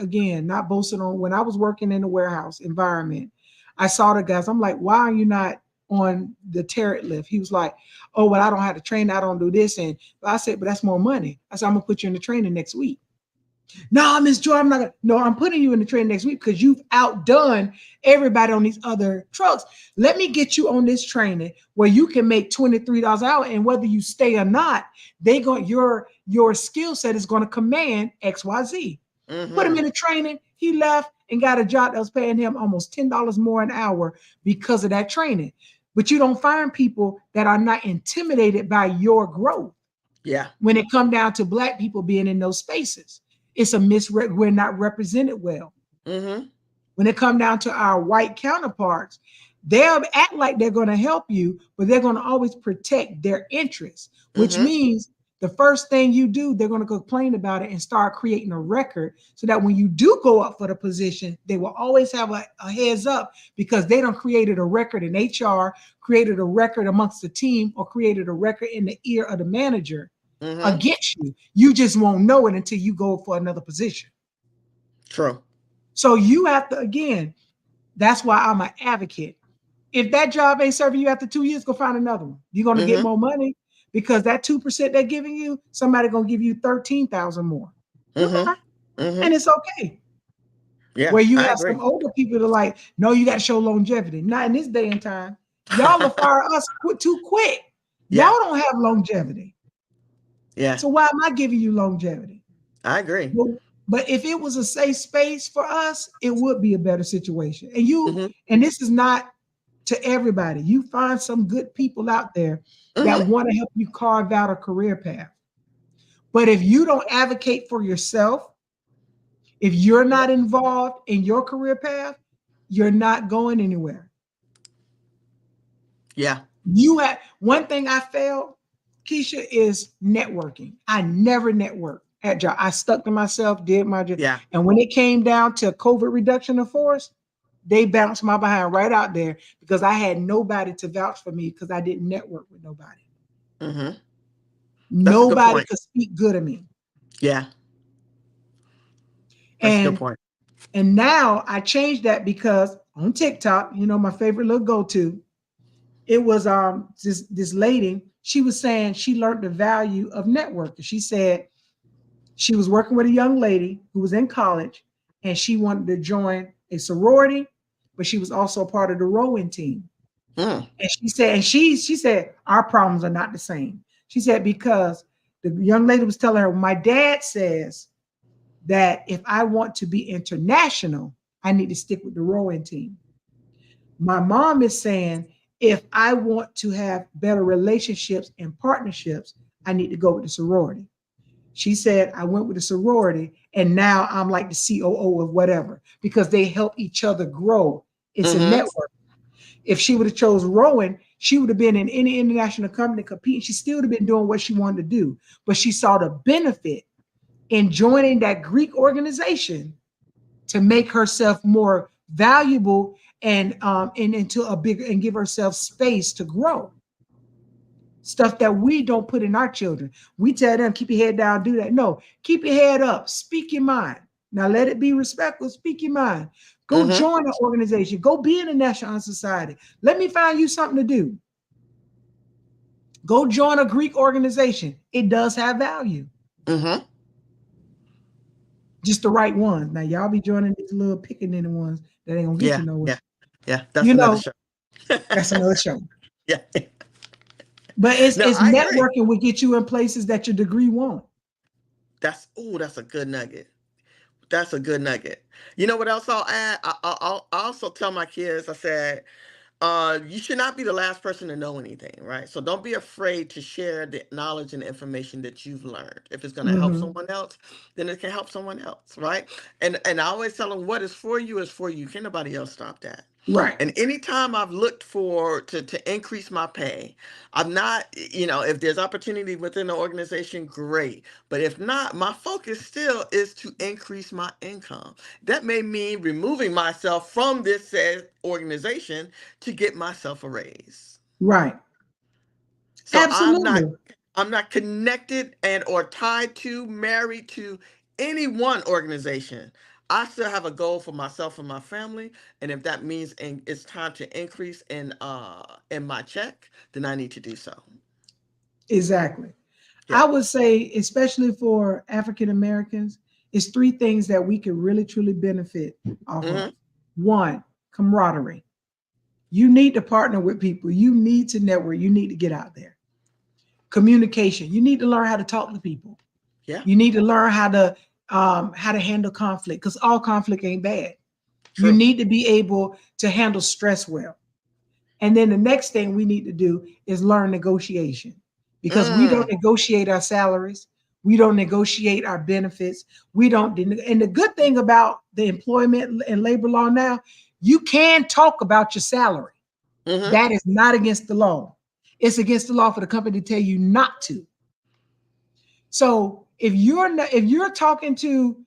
boasting on when I was working in the warehouse environment. I saw the guys. I'm like, why are you not on the turret lift? He was like, oh, well, I don't have to train. I don't do this. And I said, but that's more money. I said, I'm going to put you in the training next week. No, Miss Joy, I'm not gonna. No, I'm putting you in the training next week because you've outdone everybody on these other trucks. Let me get you on this training where you can make $23 an hour, and whether you stay or not, your skill set is going to command XYZ. Put him in the training. He left and got a job that was paying him almost $10 more an hour because of that training. But you don't find people that are not intimidated by your growth. Yeah. When it comes down to Black people being in those spaces. It's we're not represented well. When it comes down to our white counterparts, they'll act like they're going to help you, but they're going to always protect their interests, which means the first thing you do, they're going to complain about it and start creating a record so that when you do go up for the position, they will always have a heads up because they done created a record in HR, created a record amongst the team, or created a record in the ear of the manager against you. You just won't know it until you go for another position. True. So you have to, again, that's why I'm an advocate. If that job ain't serving you after 2 years, go find another one. You're going to get more money. Because that 2% they're giving you, somebody gonna give you 13,000 more. And it's okay. Yeah. Where you have some older people that are like, no, you got to show longevity. Not in this day and time. Y'all will fire us too quick. Y'all don't have longevity. Yeah. So why am I giving you longevity? I agree. But if it was a safe space for us, it would be a better situation. And and this is not to everybody. You find some good people out there that want to help you carve out a career path. But if you don't advocate for yourself, if you're not involved in your career path, you're not going anywhere. Yeah. You have one thing I failed, Keisha, is networking. I never networked at job. I stuck to myself, did my job. Yeah. And when it came down to COVID reduction of force, they bounced my behind right out there because I had nobody to vouch for me because I didn't network with nobody. Nobody could speak good of me. Yeah. That's a good point. And now I changed that because on TikTok, you know, my favorite little go-to, it was this lady, she was saying she learned the value of networking. She said she was working with a young lady who was in college and she wanted to join a sorority, but she was also a part of the rowing team. And she said, our problems are not the same. She said, because the young lady was telling her, my dad says that if I want to be international, I need to stick with the rowing team. My mom is saying, if I want to have better relationships and partnerships, I need to go with the sorority. She said, I went with the sorority and now I'm like the COO of whatever, because they help each other grow. It's a network. If she would have chose rowing, she would have been in any international company competing. She still would have been doing what she wanted to do, but she saw the benefit in joining that Greek organization to make herself more valuable and into a bigger and give herself space to grow. Stuff that we don't put in our children. We tell them, keep your head down, do that. No, keep your head up, speak your mind. Now let it be respectful, speak your mind. Go join an organization. Go be in the National Honor Society. Let me find you something to do. Go join a Greek organization. It does have value. Just the right ones. Now y'all be joining these little pickaninny ones that ain't gonna get you nowhere. Yeah. That's another show. That's another show. Yeah. But it's networking will get you in places that your degree won't. That's a good nugget. That's a good nugget. You know what else I'll add? I'll also tell my kids, I said, you should not be the last person to know anything, right? So don't be afraid to share the knowledge and information that you've learned. If it's going to help someone else, then it can help someone else, right? And I always tell them, what is for you is for you. Can't nobody else stop that. Right. And anytime I've looked to increase my pay, I'm not, if there's opportunity within the organization, great. But if not, my focus still is to increase my income. That may mean removing myself from this said organization to get myself a raise. Right. So absolutely. I'm not connected or tied to, married to any one organization. I still have a goal for myself and my family, and if that means it's time to increase in my check, then I need to do so. Exactly. Yeah. I would say, especially for African Americans, it's three things that we can really truly benefit off of. One, camaraderie. You need to partner with people. You need to network. You need to get out there. Communication. You need to learn how to talk to people. Yeah. You need to learn how to handle conflict, because all conflict ain't bad. True. You need to be able to handle stress well. And then the next thing we need to do is learn negotiation, because we don't negotiate our salaries. We don't negotiate our benefits. And the good thing about the employment and labor law now, you can talk about your salary. That is not against the law. It's against the law for the company to tell you not to. So if you're talking to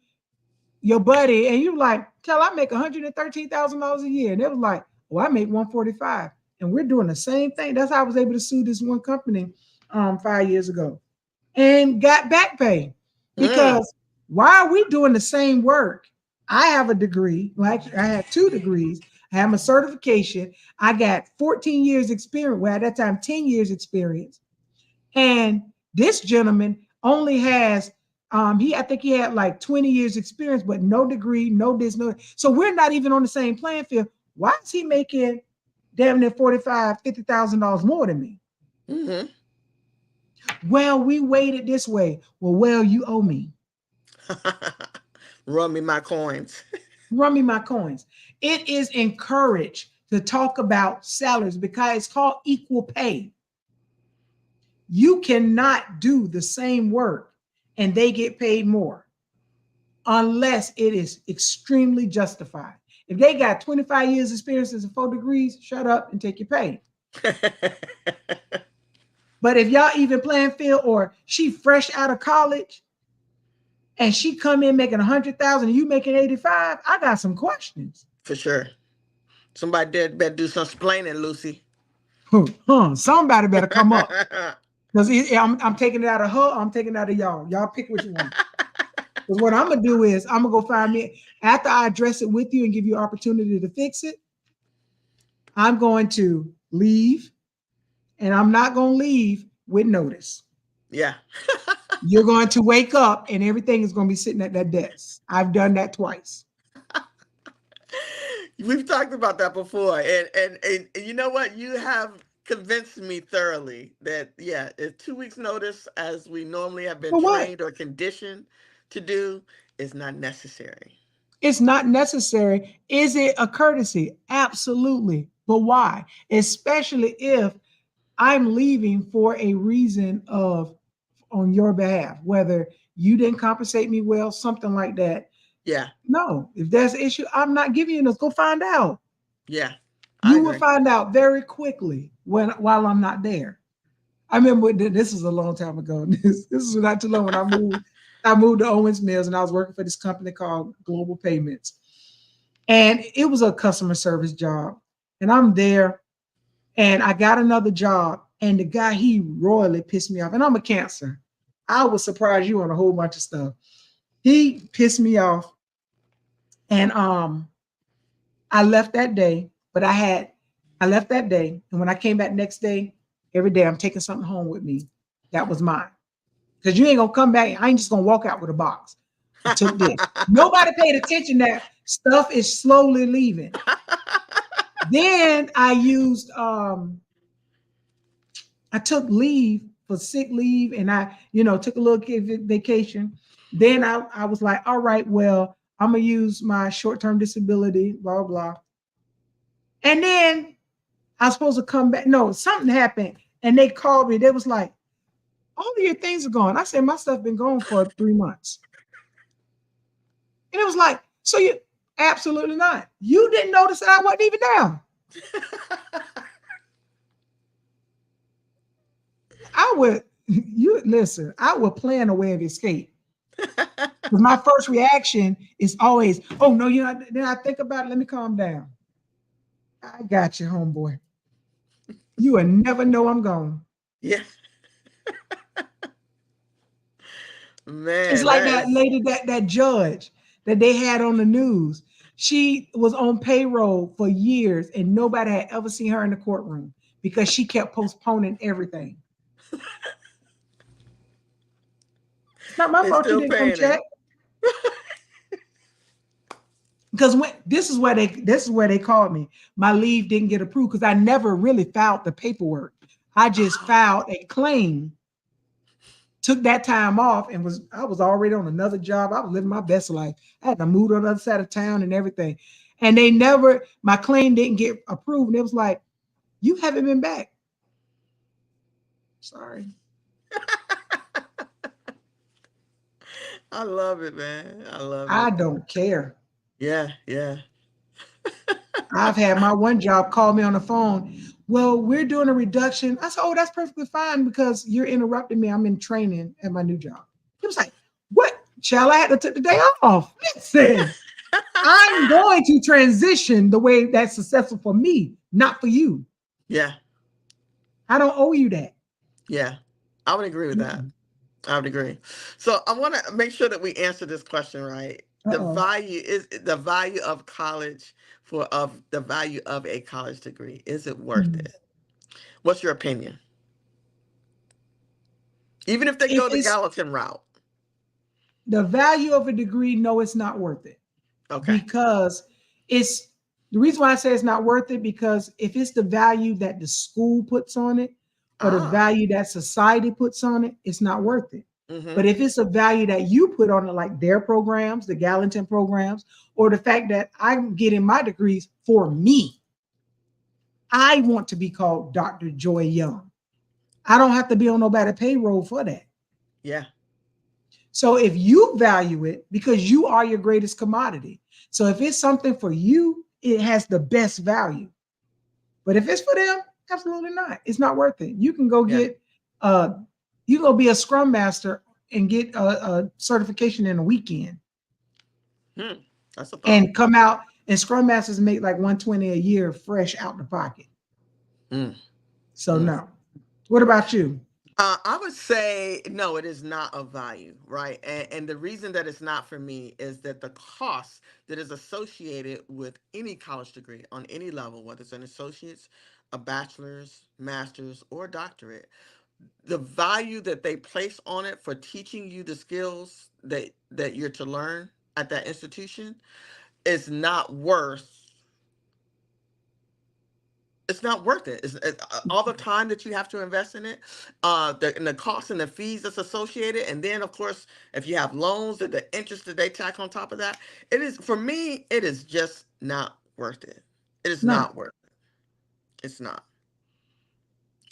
your buddy and you're like, tell I make $113,000 a year, and it was like, well, I make 145, and we're doing the same thing. That's how I was able to sue this one company 5 years ago and got back pay. Because why are we doing the same work? I have a degree, like I have 2 degrees. I have a certification. I got 14 years experience. Well, at that time, 10 years experience. And this gentleman only has, I think he had like 20 years experience, but no degree, no this, no. So we're not even on the same playing field. Why is he making damn near $45,000, $50,000 more than me? Mm-hmm. Well, we waited this way. Well, you owe me. Run me my coins. Run me my coins. It is encouraged to talk about salaries because it's called equal pay. You cannot do the same work and they get paid more unless it is extremely justified. If they got 25 years experience and 4 degrees, shut up and take your pay. But if y'all even playing field, or she fresh out of college and she come in making 100,000 and you making 85, I got some questions. For sure. Somebody did better do some explaining, Lucy. Somebody better come up. Because I'm taking it out of her, I'm taking it out of y'all. Y'all pick which one. Because what I'm going to do is I'm going to go find me, after I address it with you and give you opportunity to fix it, I'm going to leave, and I'm not going to leave with notice. Yeah. You're going to wake up and everything is going to be sitting at that desk. I've done that twice. We've talked about that before. And you know what? You have convinced me thoroughly that, yeah, if 2 weeks notice, as we normally have been trained or conditioned to do, is not necessary. It's not necessary. Is it a courtesy? Absolutely. But why? Especially if I'm leaving for a reason on your behalf, whether you didn't compensate me well, something like that. Yeah. No, if there's an issue, I'm not giving you this. Go find out. Yeah. You will find out very quickly while I'm not there. I remember this is a long time ago. This is not too long when I moved to Owens Mills, and I was working for this company called Global Payments. And it was a customer service job. And I'm there, and I got another job, and the guy, he royally pissed me off. And I'm a Cancer. I would surprise you on a whole bunch of stuff. He pissed me off. And I left that day, but I left that day. And when I came back next day, every day I'm taking something home with me. That was mine. Because you ain't gonna come back. I ain't just gonna walk out with a box. I took this. Nobody paid attention that stuff is slowly leaving. Then I used, I took leave for sick leave, and I, took a little vacation. Then I was like, all right, well, I'm gonna use my short-term disability, blah, blah. And then I was supposed to come back. No, something happened, and they called me. They was like, all of your things are gone. I said, my stuff been gone for 3 months. And it was like, so you, absolutely not. You didn't notice that I wasn't even down. I would plan a way of escape. Because my first reaction is always, oh no, then I think about it, let me calm down. I got you, homeboy. You will never know I'm gone. Yeah. Man, it's like that lady, that judge that they had on the news. She was on payroll for years, and nobody had ever seen her in the courtroom because she kept postponing everything. It's not my fault you didn't come check. Because this is where they called me. My leave didn't get approved because I never really filed the paperwork. I just filed a claim. Took that time off, and I was already on another job. I was living my best life. I had to move to the other side of town and everything. And my claim didn't get approved. And it was like, you haven't been back. Sorry. I love it, man. I love it. I don't care. Yeah, yeah. I've had my one job call me on the phone. Well, we're doing a reduction. I said, oh, that's perfectly fine because you're interrupting me. I'm in training at my new job. He was like, what? Child, I had to take the day off. Listen, I'm going to transition the way that's successful for me, not for you. Yeah. I don't owe you that. Yeah. I would agree with that. I would agree. So I want to make sure that we answer this question right. The value of college the value of a college degree. Is it worth it? What's your opinion? Even if they go the Gallatin route. The value of a degree, no, it's not worth it. Okay. Because it's the reason why I say it's not worth it, because if it's the value that the school puts on it or the value that society puts on it, it's not worth it. But if it's a value that you put on it, like their programs, the Gallatin programs, or the fact that I'm getting my degrees for me, I want to be called Dr. Joy Young. I don't have to be on nobody's payroll for that. Yeah. So if you value it, because you are your greatest commodity. So if it's something for you, it has the best value. But if it's for them, absolutely not. It's not worth it. You can go get you go be a scrum master and get a certification in a weekend. That's a and come out, and scrum masters make like $120 a year fresh out the pocket. So no. What about you? I would say no, it is not of value, right? And the reason that it's not for me is that the cost that is associated with any college degree on any level, whether it's an associate's, a bachelor's, master's, or doctorate, the value that they place on it for teaching you the skills that you're to learn at that institution is not worth. It's not worth it. It's all the time that you have to invest in it, and the costs and the fees that's associated, and then of course, if you have loans, that the interest that they tack on top of that, it is, for me, it is just not worth it. It is not worth it. It's not.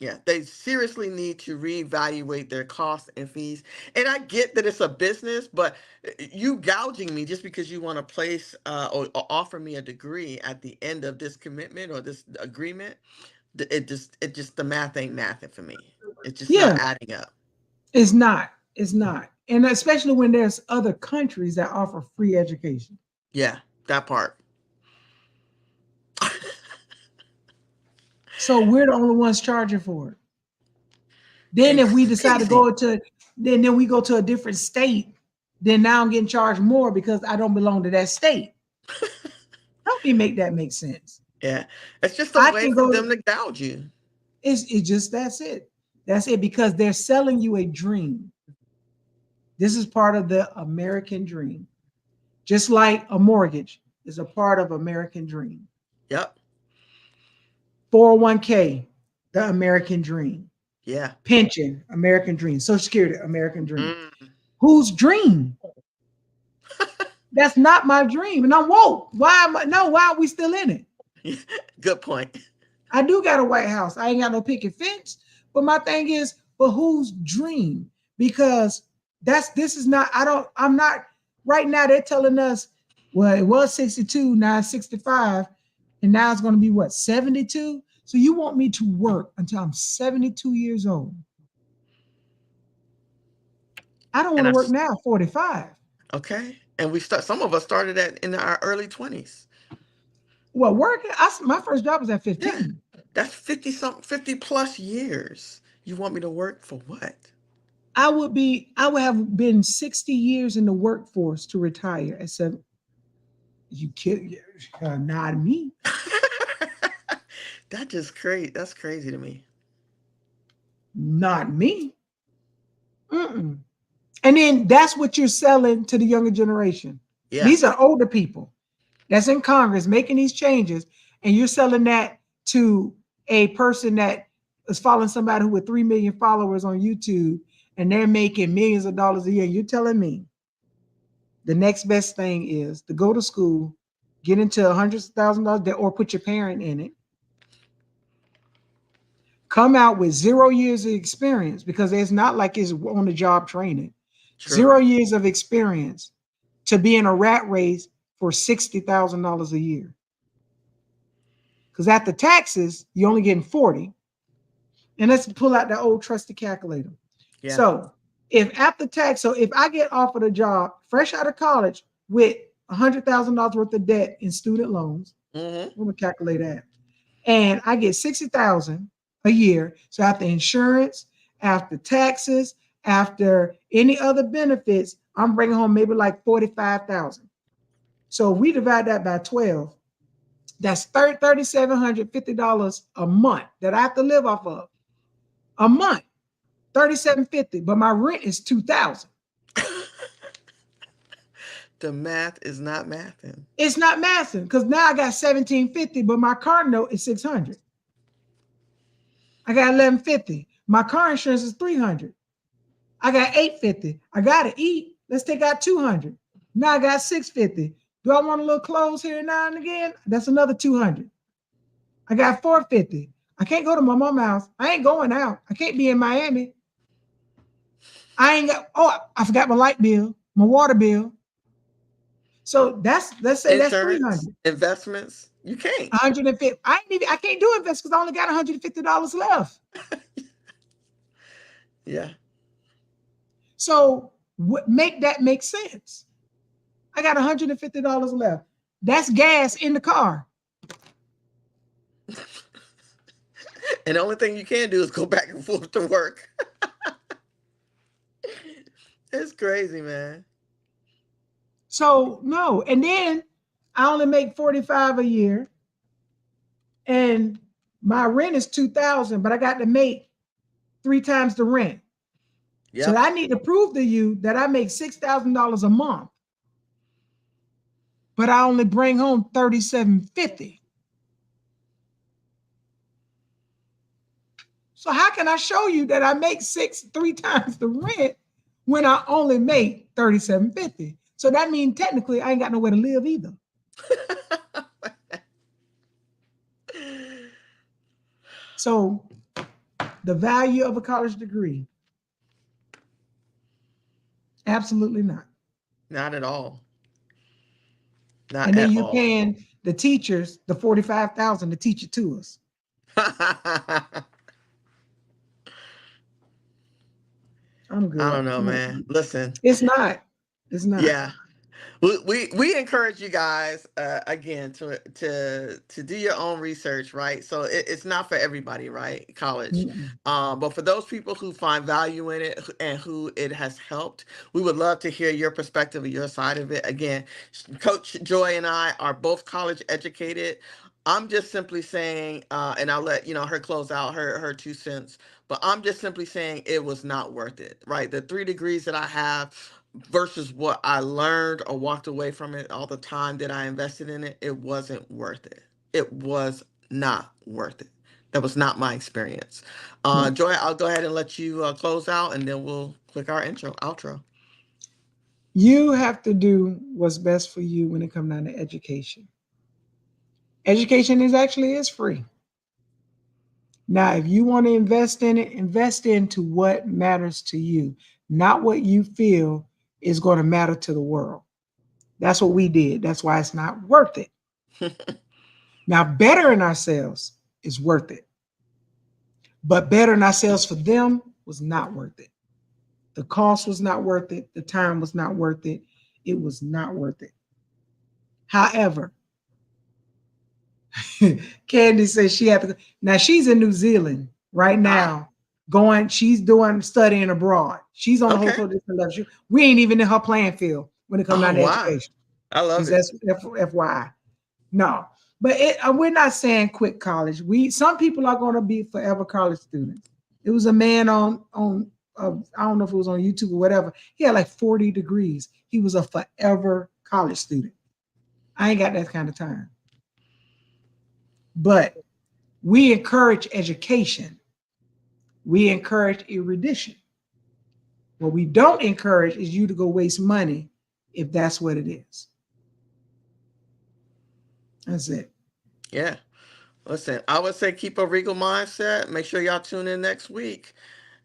Yeah, they seriously need to reevaluate their costs and fees. And I get that it's a business, but you gouging me just because you want to place or offer me a degree at the end of this commitment or this agreement, it just the math ain't mathing for me. It's just not adding up. It's not. It's not. And especially when there's other countries that offer free education. Yeah, that part. So we're the only ones charging for it. Then if we decide to go to, then we go to a different state, then now I'm getting charged more because I don't belong to that state. Help me make that make sense. Yeah, it's just a way for them to gouge you. It's just, that's it. That's it, because they're selling you a dream. This is part of the American dream. Just like a mortgage is a part of American dream. Yep. 401k, the American dream. Yeah. Pension, American dream. Social Security, American dream. Whose dream? That's not my dream. And I'm woke. Why are we still in it? Good point. I do got a White House. I ain't got no picket fence. But my thing is, but whose dream? Because I'm not, right now they're telling us, well, it was 62, now it's 65. And now it's going to be what, 72? So you want me to work until I'm 72 years old? I don't want to work now at 45. Okay. And some of us started in our early 20s. Well, working, my first job was at 15. Yeah, that's 50 plus years. You want me to work for what? I would have been 60 years in the workforce to retire at 7. You kid, not me. That's just crazy. That's crazy to me. Not me. And then that's what you're selling to the younger generation. Yeah. These are older people that's in Congress making these changes, and you're selling that to a person that is following somebody who with 3 million followers on YouTube, and they're making millions of dollars a year. You're telling me the next best thing is to go to school, get into hundreds of thousands of dollars, or put your parent in it, come out with 0 years of experience, because it's not like it's on the job training. True. 0 years of experience to be in a rat race for $60,000 a year. Because after taxes, you're only getting 40. And let's pull out the old trusty calculator. Yeah. So if after tax, so if I get offered a job fresh out of college with $100,000 worth of debt in student loans, I'm gonna calculate that, and I get $60,000 a year. So after insurance, after taxes, after any other benefits, I'm bringing home maybe like $45,000. So if we divide that by 12, that's $3,750 a month that I have to live off of. A month, $3,750, but my rent is $2,000. The math is not mathing. It's not mathing because now I got $1,750, but my car note is $600. I got $1,150. My car insurance is $300. I got $850. I gotta eat. Let's take out $200. Now I got $650. Do I want a little clothes here now and again? That's another $200. I got $450. I can't go to my mom's house. I ain't going out. I can't be in Miami. I ain't got. Oh, I forgot my light bill, my water bill. So let's say Insurance, that's $300. Investments, you can't. 150. I can't do investments because I only got $150 left. Yeah. So make that make sense. I got $150 left. That's gas in the car. And the only thing you can do is go back and forth to work. It's crazy, man. So no, and then I only make $45 a year, and my rent is $2,000, but I got to make 3 times the rent. Yep. So I need to prove to you that I make $6,000 a month, but I only bring home $3,750. So how can I show you that I make 3 times the rent when I only make $3,750? So that means technically I ain't got nowhere to live either. So the value of a college degree, absolutely not. Not at all. Not and then at you're all. paying the teachers the $45,000 to teach it to us. I'm good. I don't know, man. Listen, it's not. Yeah, we encourage you guys again to do your own research, right? So it's not for everybody, right? College, but for those people who find value in it and who it has helped, we would love to hear your perspective or your side of it. Again, Coach Joy and I are both college educated. I'm just simply saying, and I'll let her close out her 2 cents. But I'm just simply saying it was not worth it, right? The 3 degrees that I have versus what I learned or walked away from it, all the time that I invested in it, it wasn't worth it. It was not worth it. That was not my experience. Joy, I'll go ahead and let you close out, and then we'll click our outro. You have to do what's best for you when it comes down to education. Education is free. Now, if you want to invest in it, invest into what matters to you, not what you feel is going to matter to the world. That's what we did. That's why it's not worth it. Now, bettering ourselves is worth it. But bettering ourselves for them was not worth it. The cost was not worth it. The time was not worth it. It was not worth it. However, Candy says she had to. Now she's in New Zealand right now, she's studying abroad. She's on a whole different level. We ain't even in her playing field when it comes down to education. I love it. That's FYI. No, but we're not saying quit college. Some people are going to be forever college students. It was a man on I don't know if it was on YouTube or whatever. He had like 40 degrees. He was a forever college student. I ain't got that kind of time. But we encourage education. We encourage erudition. What we don't encourage is you to go waste money if that's what it is. That's it. Yeah. Listen, I would say keep a Regal mindset. Make sure y'all tune in next week.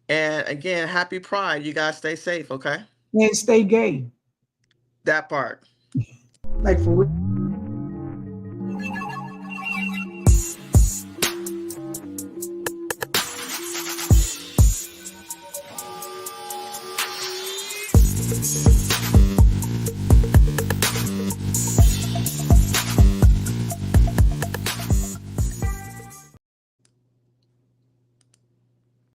And again, happy Pride. You guys stay safe, okay? And stay gay. That part. Like for real. Podcast.